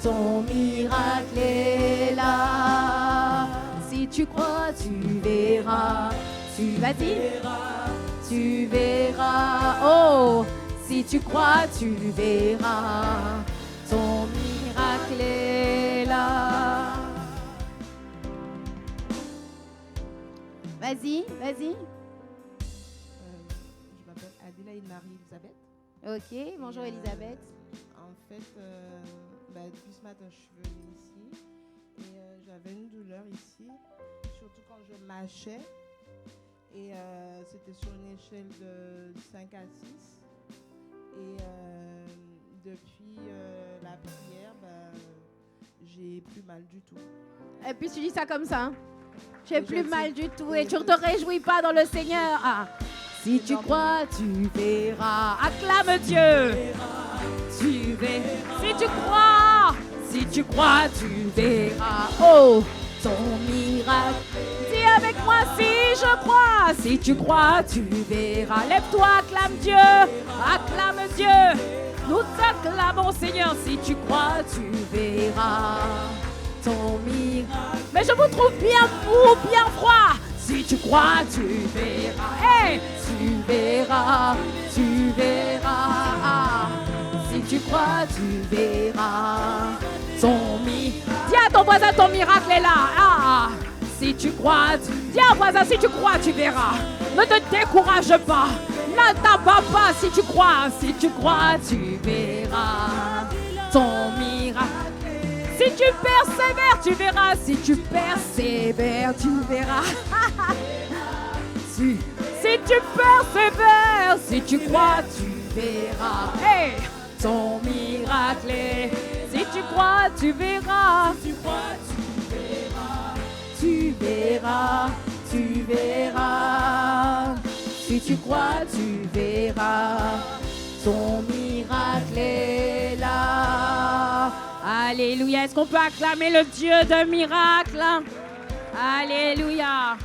Ton miracle est là. Si tu crois, tu verras. Vas-y. Tu verras. Oh, si tu crois, tu verras. Ton miracle est là. Vas-y. Je m'appelle Adélaïde Marie-Elisabeth. Ok, bonjour Elisabeth. En fait, depuis ce matin, je suis venue ici et j'avais une douleur ici, surtout quand je marchais. Et c'était sur une échelle de 5 à 6. Et depuis la prière, j'ai plus mal du tout. Et puis tu dis ça comme ça, hein? J'ai plus mal du tout et tu ne te réjouis pas dans le Seigneur. Ah. Si tu crois, tu verras. Acclame Dieu. Tu verras. Si tu crois, tu verras. Oh, ton miracle. Dis avec moi, si je crois. Si tu crois, tu verras. Lève-toi, acclame Dieu. Acclame Dieu. Nous t'acclamons, Seigneur. Si tu crois, tu verras. Ton miracle. Mais je vous trouve bien mou, bien froid. Si tu crois, tu verras. Hey, tu verras. Si tu crois, tu verras. Ton miracle. Dis à ton voisin, ton miracle est là. Ah. Si tu crois, dis à voisin, si tu crois, tu verras. Ne te décourage pas. Ne t'abats pas. Si tu crois, tu verras. Ton miracle. Si tu persévères, tu verras. Si tu persévères, tu verras. Si tu persévères, si tu crois, tu verras. Hey, ton miracle est. Si tu crois, tu verras. Si tu crois, tu verras. Tu verras. Si tu crois, tu verras. Ton miracle est là. Alléluia. Est-ce qu'on peut acclamer le Dieu de miracle? Alléluia.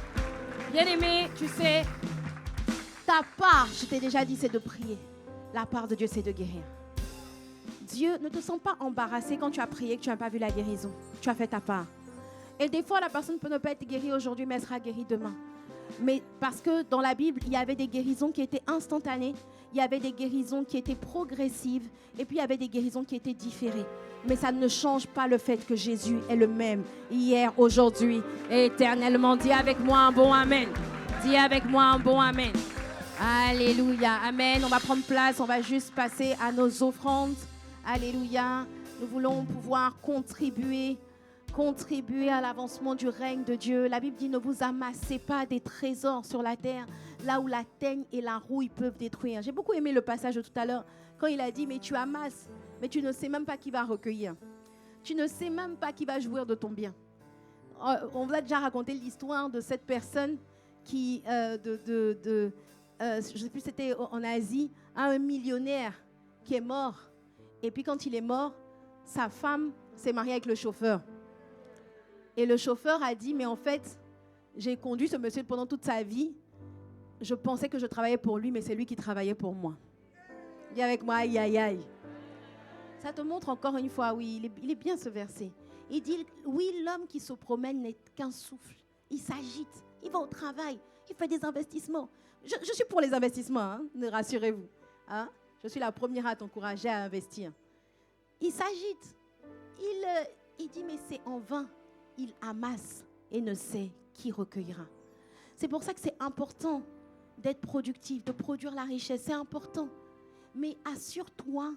Bien-aimé, tu sais, ta part, je t'ai déjà dit, c'est de prier. La part de Dieu, c'est de guérir. Dieu, ne te sens pas embarrassé quand tu as prié que tu n'as pas vu la guérison. Tu as fait ta part. Et des fois, la personne peut ne pas être guérie aujourd'hui, mais elle sera guérie demain. Mais parce que dans la Bible, il y avait des guérisons qui étaient instantanées, il y avait des guérisons qui étaient progressives, et puis il y avait des guérisons qui étaient différées. Mais ça ne change pas le fait que Jésus est le même, hier, aujourd'hui et éternellement. Dis avec moi un bon Amen. Dis avec moi un bon Amen. Alléluia. Amen. On va prendre place, on va juste passer à nos offrandes. Alléluia. Nous voulons pouvoir contribuer à l'avancement du règne de Dieu. La Bible dit, ne vous amassez pas des trésors sur la terre, là où la teigne et la rouille peuvent détruire. J'ai beaucoup aimé le passage de tout à l'heure, quand il a dit, mais tu amasses, mais tu ne sais même pas qui va recueillir. Tu ne sais même pas qui va jouir de ton bien. On vous a déjà raconté l'histoire de cette personne qui, je ne sais plus, c'était en Asie, un millionnaire qui est mort. Et puis quand il est mort, sa femme s'est mariée avec le chauffeur. Et le chauffeur a dit, mais en fait, j'ai conduit ce monsieur pendant toute sa vie. Je pensais que je travaillais pour lui, mais c'est lui qui travaillait pour moi. Dis avec moi, aïe, aïe, aïe. Ça te montre encore une fois, oui, il est bien ce verset. Il dit, oui, l'homme qui se promène n'est qu'un souffle. Il s'agite, il va au travail, il fait des investissements. Je suis pour les investissements, hein, rassurez-vous. Hein? Je suis la première à t'encourager à investir. Il s'agite. Il dit, mais c'est en vain. Il amasse et ne sait qui recueillera. C'est pour ça que c'est important d'être productif, de produire la richesse. C'est important. Mais assure-toi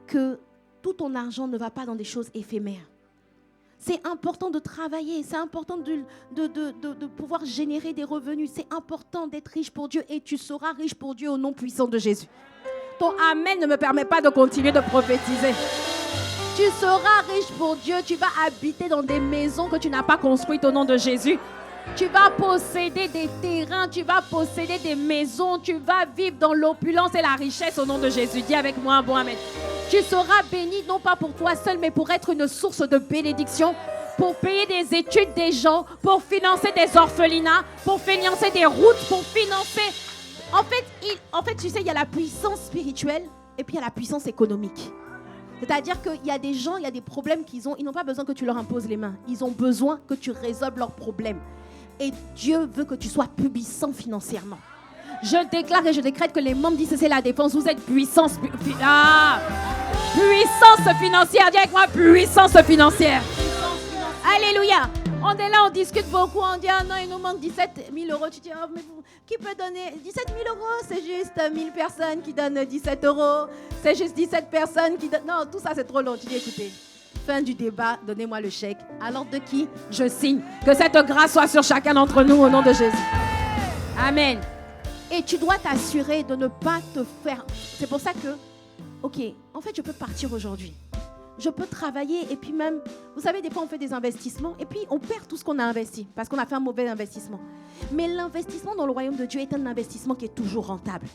que tout ton argent ne va pas dans des choses éphémères. C'est important de travailler, c'est important de pouvoir générer des revenus. C'est important d'être riche pour Dieu et tu seras riche pour Dieu au nom puissant de Jésus. Ton Amen ne me permet pas de continuer de prophétiser. Tu seras riche pour Dieu, tu vas habiter dans des maisons que tu n'as pas construites au nom de Jésus. Tu vas posséder des terrains, tu vas posséder des maisons, tu vas vivre dans l'opulence et la richesse au nom de Jésus. Dis avec moi un bon amen. Tu seras béni non pas pour toi seul, mais pour être une source de bénédiction, pour payer des études des gens, pour financer des orphelinats, pour financer des routes, pour financer... En fait, tu sais, il y a la puissance spirituelle et puis il y a la puissance économique. C'est-à-dire qu'il y a des gens, il y a des problèmes qu'ils ont, ils n'ont pas besoin que tu leur imposes les mains. Ils ont besoin que tu résolves leurs problèmes. Et Dieu veut que tu sois puissant financièrement. Je déclare et je décrète que les membres d'ICC La Défense, vous êtes puissance financière. Dis avec moi, puissance financière. Alléluia. On est là, on discute beaucoup, on dit, ah non, il nous manque 17 000 euros. Tu dis, oh, mais qui peut donner 17 000 euros? C'est juste 1000 personnes qui donnent 17 euros. C'est juste 17 personnes qui donnent... Non, tout ça, c'est trop long. Tu dis, écoutez, fin du débat, donnez-moi le chèque. À l'ordre de qui? Je signe. Que cette grâce soit sur chacun d'entre nous au nom de Jésus. Amen. Et tu dois t'assurer de ne pas te faire... C'est pour ça que, ok, en fait, je peux partir aujourd'hui. Je peux travailler et puis même, vous savez, des fois on fait des investissements et puis on perd tout ce qu'on a investi parce qu'on a fait un mauvais investissement. Mais l'investissement dans le royaume de Dieu est un investissement qui est toujours rentable.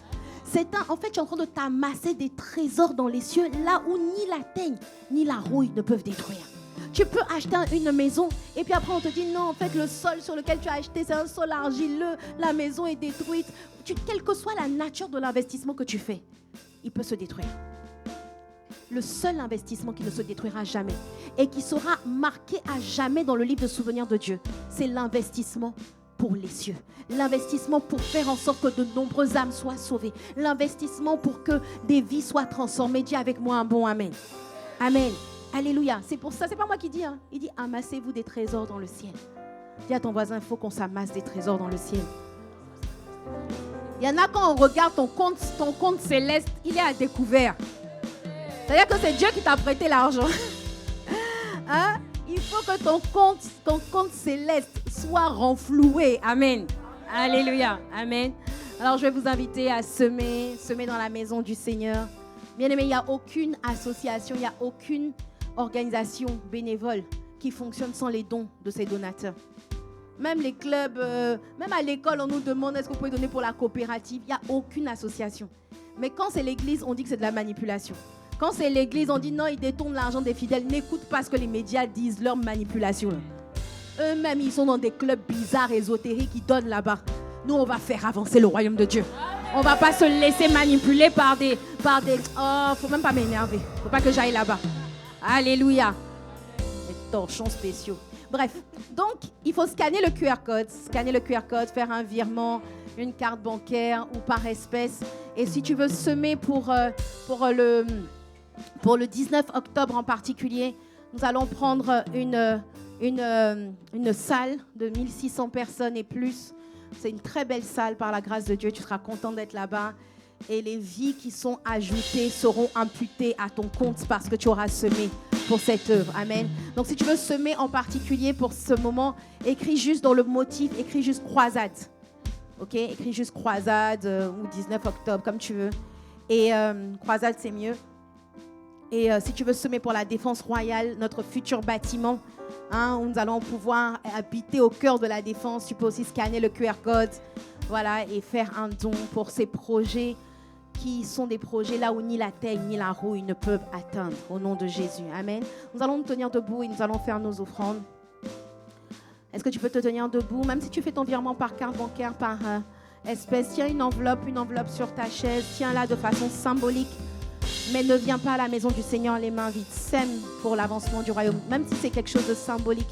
En fait, tu es en train de t'amasser des trésors dans les cieux là où ni la teigne ni la rouille ne peuvent détruire. Tu peux acheter une maison et puis après on te dit non, en fait le sol sur lequel tu as acheté c'est un sol argileux, la maison est détruite. Quelle que soit la nature de l'investissement que tu fais, il peut se détruire. Le seul investissement qui ne se détruira jamais et qui sera marqué à jamais dans le livre de souvenirs de Dieu, c'est l'investissement pour les cieux. L'investissement pour faire en sorte que de nombreuses âmes soient sauvées. L'investissement pour que des vies soient transformées. Dis avec moi un bon amen. Amen. Alléluia. C'est pour ça, c'est pas moi qui dis. Hein. Il dit amassez-vous des trésors dans le ciel. Dis à ton voisin, il faut qu'on s'amasse des trésors dans le ciel. Il y en a quand on regarde ton compte céleste, il est à découvert. C'est-à-dire que c'est Dieu qui t'a prêté l'argent. Hein? Il faut que ton compte céleste soit renfloué. Amen. Alléluia. Amen. Alors, je vais vous inviter à semer dans la maison du Seigneur. Bien aimé, il n'y a aucune association, il n'y a aucune organisation bénévole qui fonctionne sans les dons de ses donateurs. Même les clubs, même à l'école, on nous demande est-ce que vous pouvez donner pour la coopérative. Il n'y a aucune association. Mais quand c'est l'église, on dit que c'est de la manipulation. Quand c'est l'église, on dit non, ils détournent l'argent des fidèles. N'écoute pas ce que les médias disent, leur manipulation. Eux-mêmes, ils sont dans des clubs bizarres, ésotériques, qui donnent là-bas. Nous, on va faire avancer le royaume de Dieu. On ne va pas se laisser manipuler par des... Oh, faut même pas m'énerver. Faut pas que j'aille là-bas. Alléluia. Les torchons spéciaux. Bref, donc, il faut scanner le QR code, faire un virement, une carte bancaire ou par espèce. Et si tu veux semer pour le 19 octobre en particulier, nous allons prendre une salle de 1600 personnes et plus. C'est une très belle salle par la grâce de Dieu. Tu seras content d'être là-bas. Et les vies qui sont ajoutées seront imputées à ton compte parce que tu auras semé pour cette œuvre. Amen. Donc si tu veux semer en particulier pour ce moment, écris juste dans le motif, écris juste croisade. Ok, écris juste croisade ou 19 octobre, comme tu veux. Et croisade, c'est mieux. Et si tu veux semer pour la défense royale, notre futur bâtiment, où nous allons pouvoir habiter au cœur de la défense, tu peux aussi scanner le QR code, voilà, et faire un don pour ces projets qui sont des projets là où ni la teigne ni la rouille ne peuvent atteindre, au nom de Jésus. Amen. Nous allons nous tenir debout et nous allons faire nos offrandes. Est-ce que tu peux te tenir debout, même si tu fais ton virement par carte bancaire, par espèce, tiens une enveloppe sur ta chaise, tiens-la de façon symbolique. Mais ne viens pas à la maison du Seigneur les mains vides. Sème pour l'avancement du royaume. Même si c'est quelque chose de symbolique,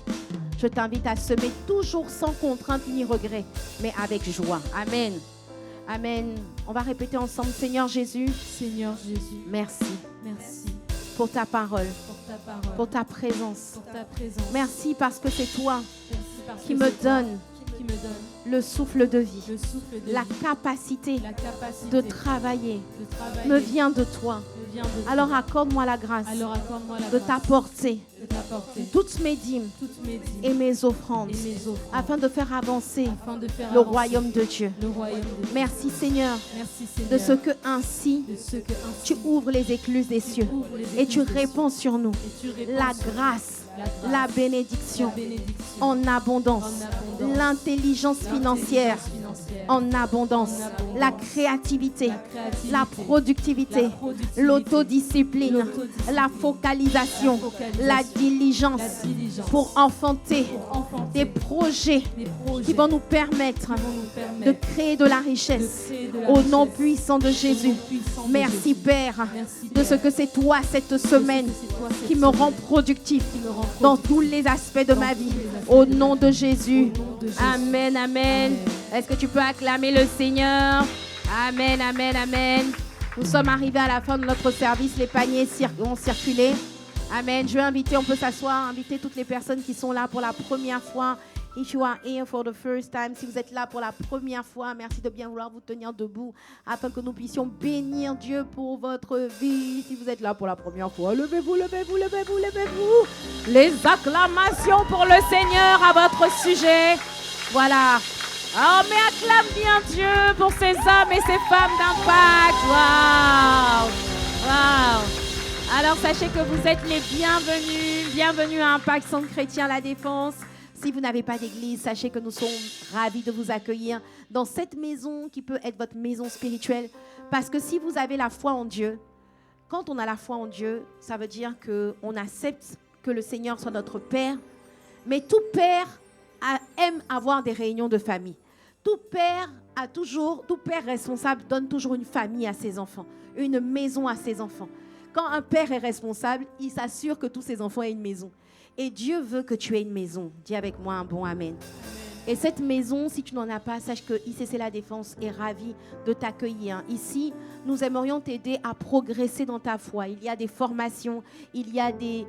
je t'invite à semer toujours sans contrainte ni regret, mais avec joie. Amen. Amen. On va répéter ensemble. Seigneur Jésus. Seigneur Jésus. Merci. Merci. Pour ta parole. Pour ta présence. Merci parce que c'est toi qui me donne le souffle de vie, la capacité de travailler me vient de toi. Alors accorde-moi la grâce de t'apporter toutes mes dîmes et mes offrandes afin de faire avancer le royaume de Dieu. Merci Seigneur de ce que ainsi tu ouvres les écluses des cieux et tu répands sur nous la grâce la bénédiction en abondance, l'intelligence financière en abondance, la créativité, la productivité, l'autodiscipline, la focalisation, la diligence pour enfanter des projets qui vont nous permettre de créer de la richesse au nom puissant de Jésus. Merci Père de ce que c'est toi cette semaine qui me rend productif dans tous les aspects de ma vie. Au nom de Jésus. Amen, amen. Est-ce que tu peux acclamer le Seigneur? Amen, amen, amen. Nous sommes arrivés à la fin de notre service. Les paniers ont circulé. Amen. Je vais inviter, on peut s'asseoir, inviter toutes les personnes qui sont là pour la première fois. If you are here for the first time, si vous êtes là pour la première fois, merci de bien vouloir vous tenir debout afin que nous puissions bénir Dieu pour votre vie. Si vous êtes là pour la première fois, levez-vous, levez-vous, levez-vous, levez-vous. Les acclamations pour le Seigneur à votre sujet. Voilà. Oh, mais acclame bien Dieu pour ces hommes et ces femmes d'impact. Waouh! Waouh! Alors, sachez que vous êtes les bienvenus. Bienvenue à Impact Centre Chrétien La Défense. Si vous n'avez pas d'église, sachez que nous sommes ravis de vous accueillir dans cette maison qui peut être votre maison spirituelle. Parce que si vous avez la foi en Dieu, quand on a la foi en Dieu, ça veut dire qu'on accepte que le Seigneur soit notre Père. Mais tout père aime avoir des réunions de famille. Tout père responsable donne toujours une famille à ses enfants, une maison à ses enfants. Quand un père est responsable, il s'assure que tous ses enfants aient une maison. Et Dieu veut que tu aies une maison. Dis avec moi un bon amen. Et cette maison, si tu n'en as pas, sache que ICC La Défense est ravi de t'accueillir. Ici, nous aimerions t'aider à progresser dans ta foi. Il y a des formations, il y a des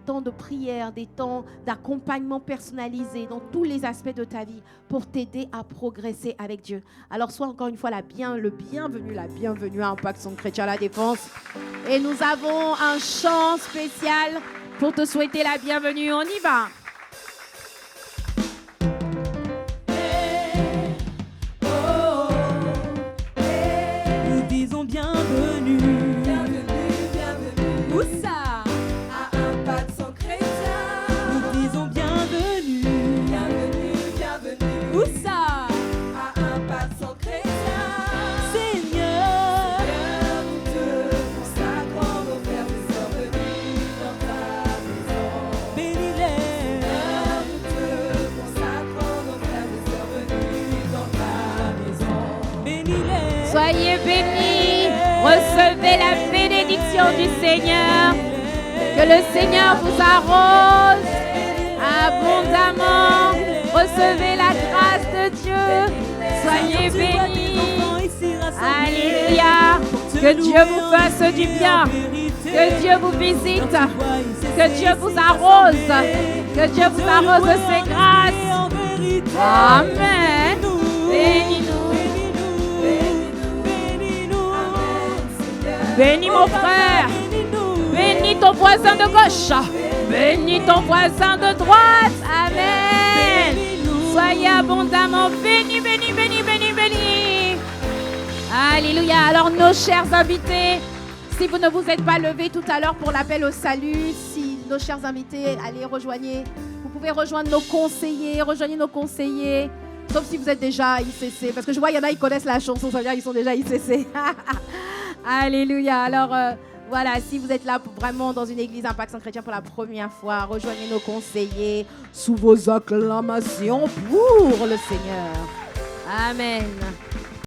temps de prière, des temps d'accompagnement personnalisé dans tous les aspects de ta vie pour t'aider à progresser avec Dieu. Alors, sois encore une fois la bienvenue à Impact Centre Chrétien La Défense. Et nous avons un chant spécial pour te souhaiter la bienvenue. On y va. Nous disons bienvenue. Où ça? À Impact Centre Chrétien. Nous disons bienvenue. Bienvenue. Où ça? À Impact Centre Chrétien. Seigneur, nous te consacrons nos frères et sœurs venus dans ta maison. bénis-les. Nous te consacrons nos frères et sœurs venus dans ta maison. Bénis-les. Soyez bénis, recevez la bénédiction du Seigneur. Que le Seigneur vous arrose abondamment. Recevez la grâce de Dieu. Soyez bénis. Alléluia. Que Dieu vous fasse du bien. Que Dieu vous visite. Que Dieu vous arrose. Que Dieu vous arrose de ses grâces. Amen. Bénis-nous. Bénis mon frère. Bénis ton voisin de gauche. Bénis ton voisin de droite. Amen. Soyez abondamment bénis, bénis, bénis, bénis, bénis. Alléluia. Alors nos chers invités, si vous ne vous êtes pas levés tout à l'heure pour l'appel au salut, si nos chers invités, allez rejoignez. Vous pouvez rejoindre nos conseillers. Rejoignez nos conseillers. Sauf si vous êtes déjà ICC. Parce que je vois, il y en a, ils connaissent la chanson. Ça veut dire qu'ils sont déjà ICC. Alléluia. Alors, voilà, si vous êtes là vraiment dans une église Impact Centre Chrétien pour la première fois, rejoignez nos conseillers sous vos acclamations pour le Seigneur. Amen.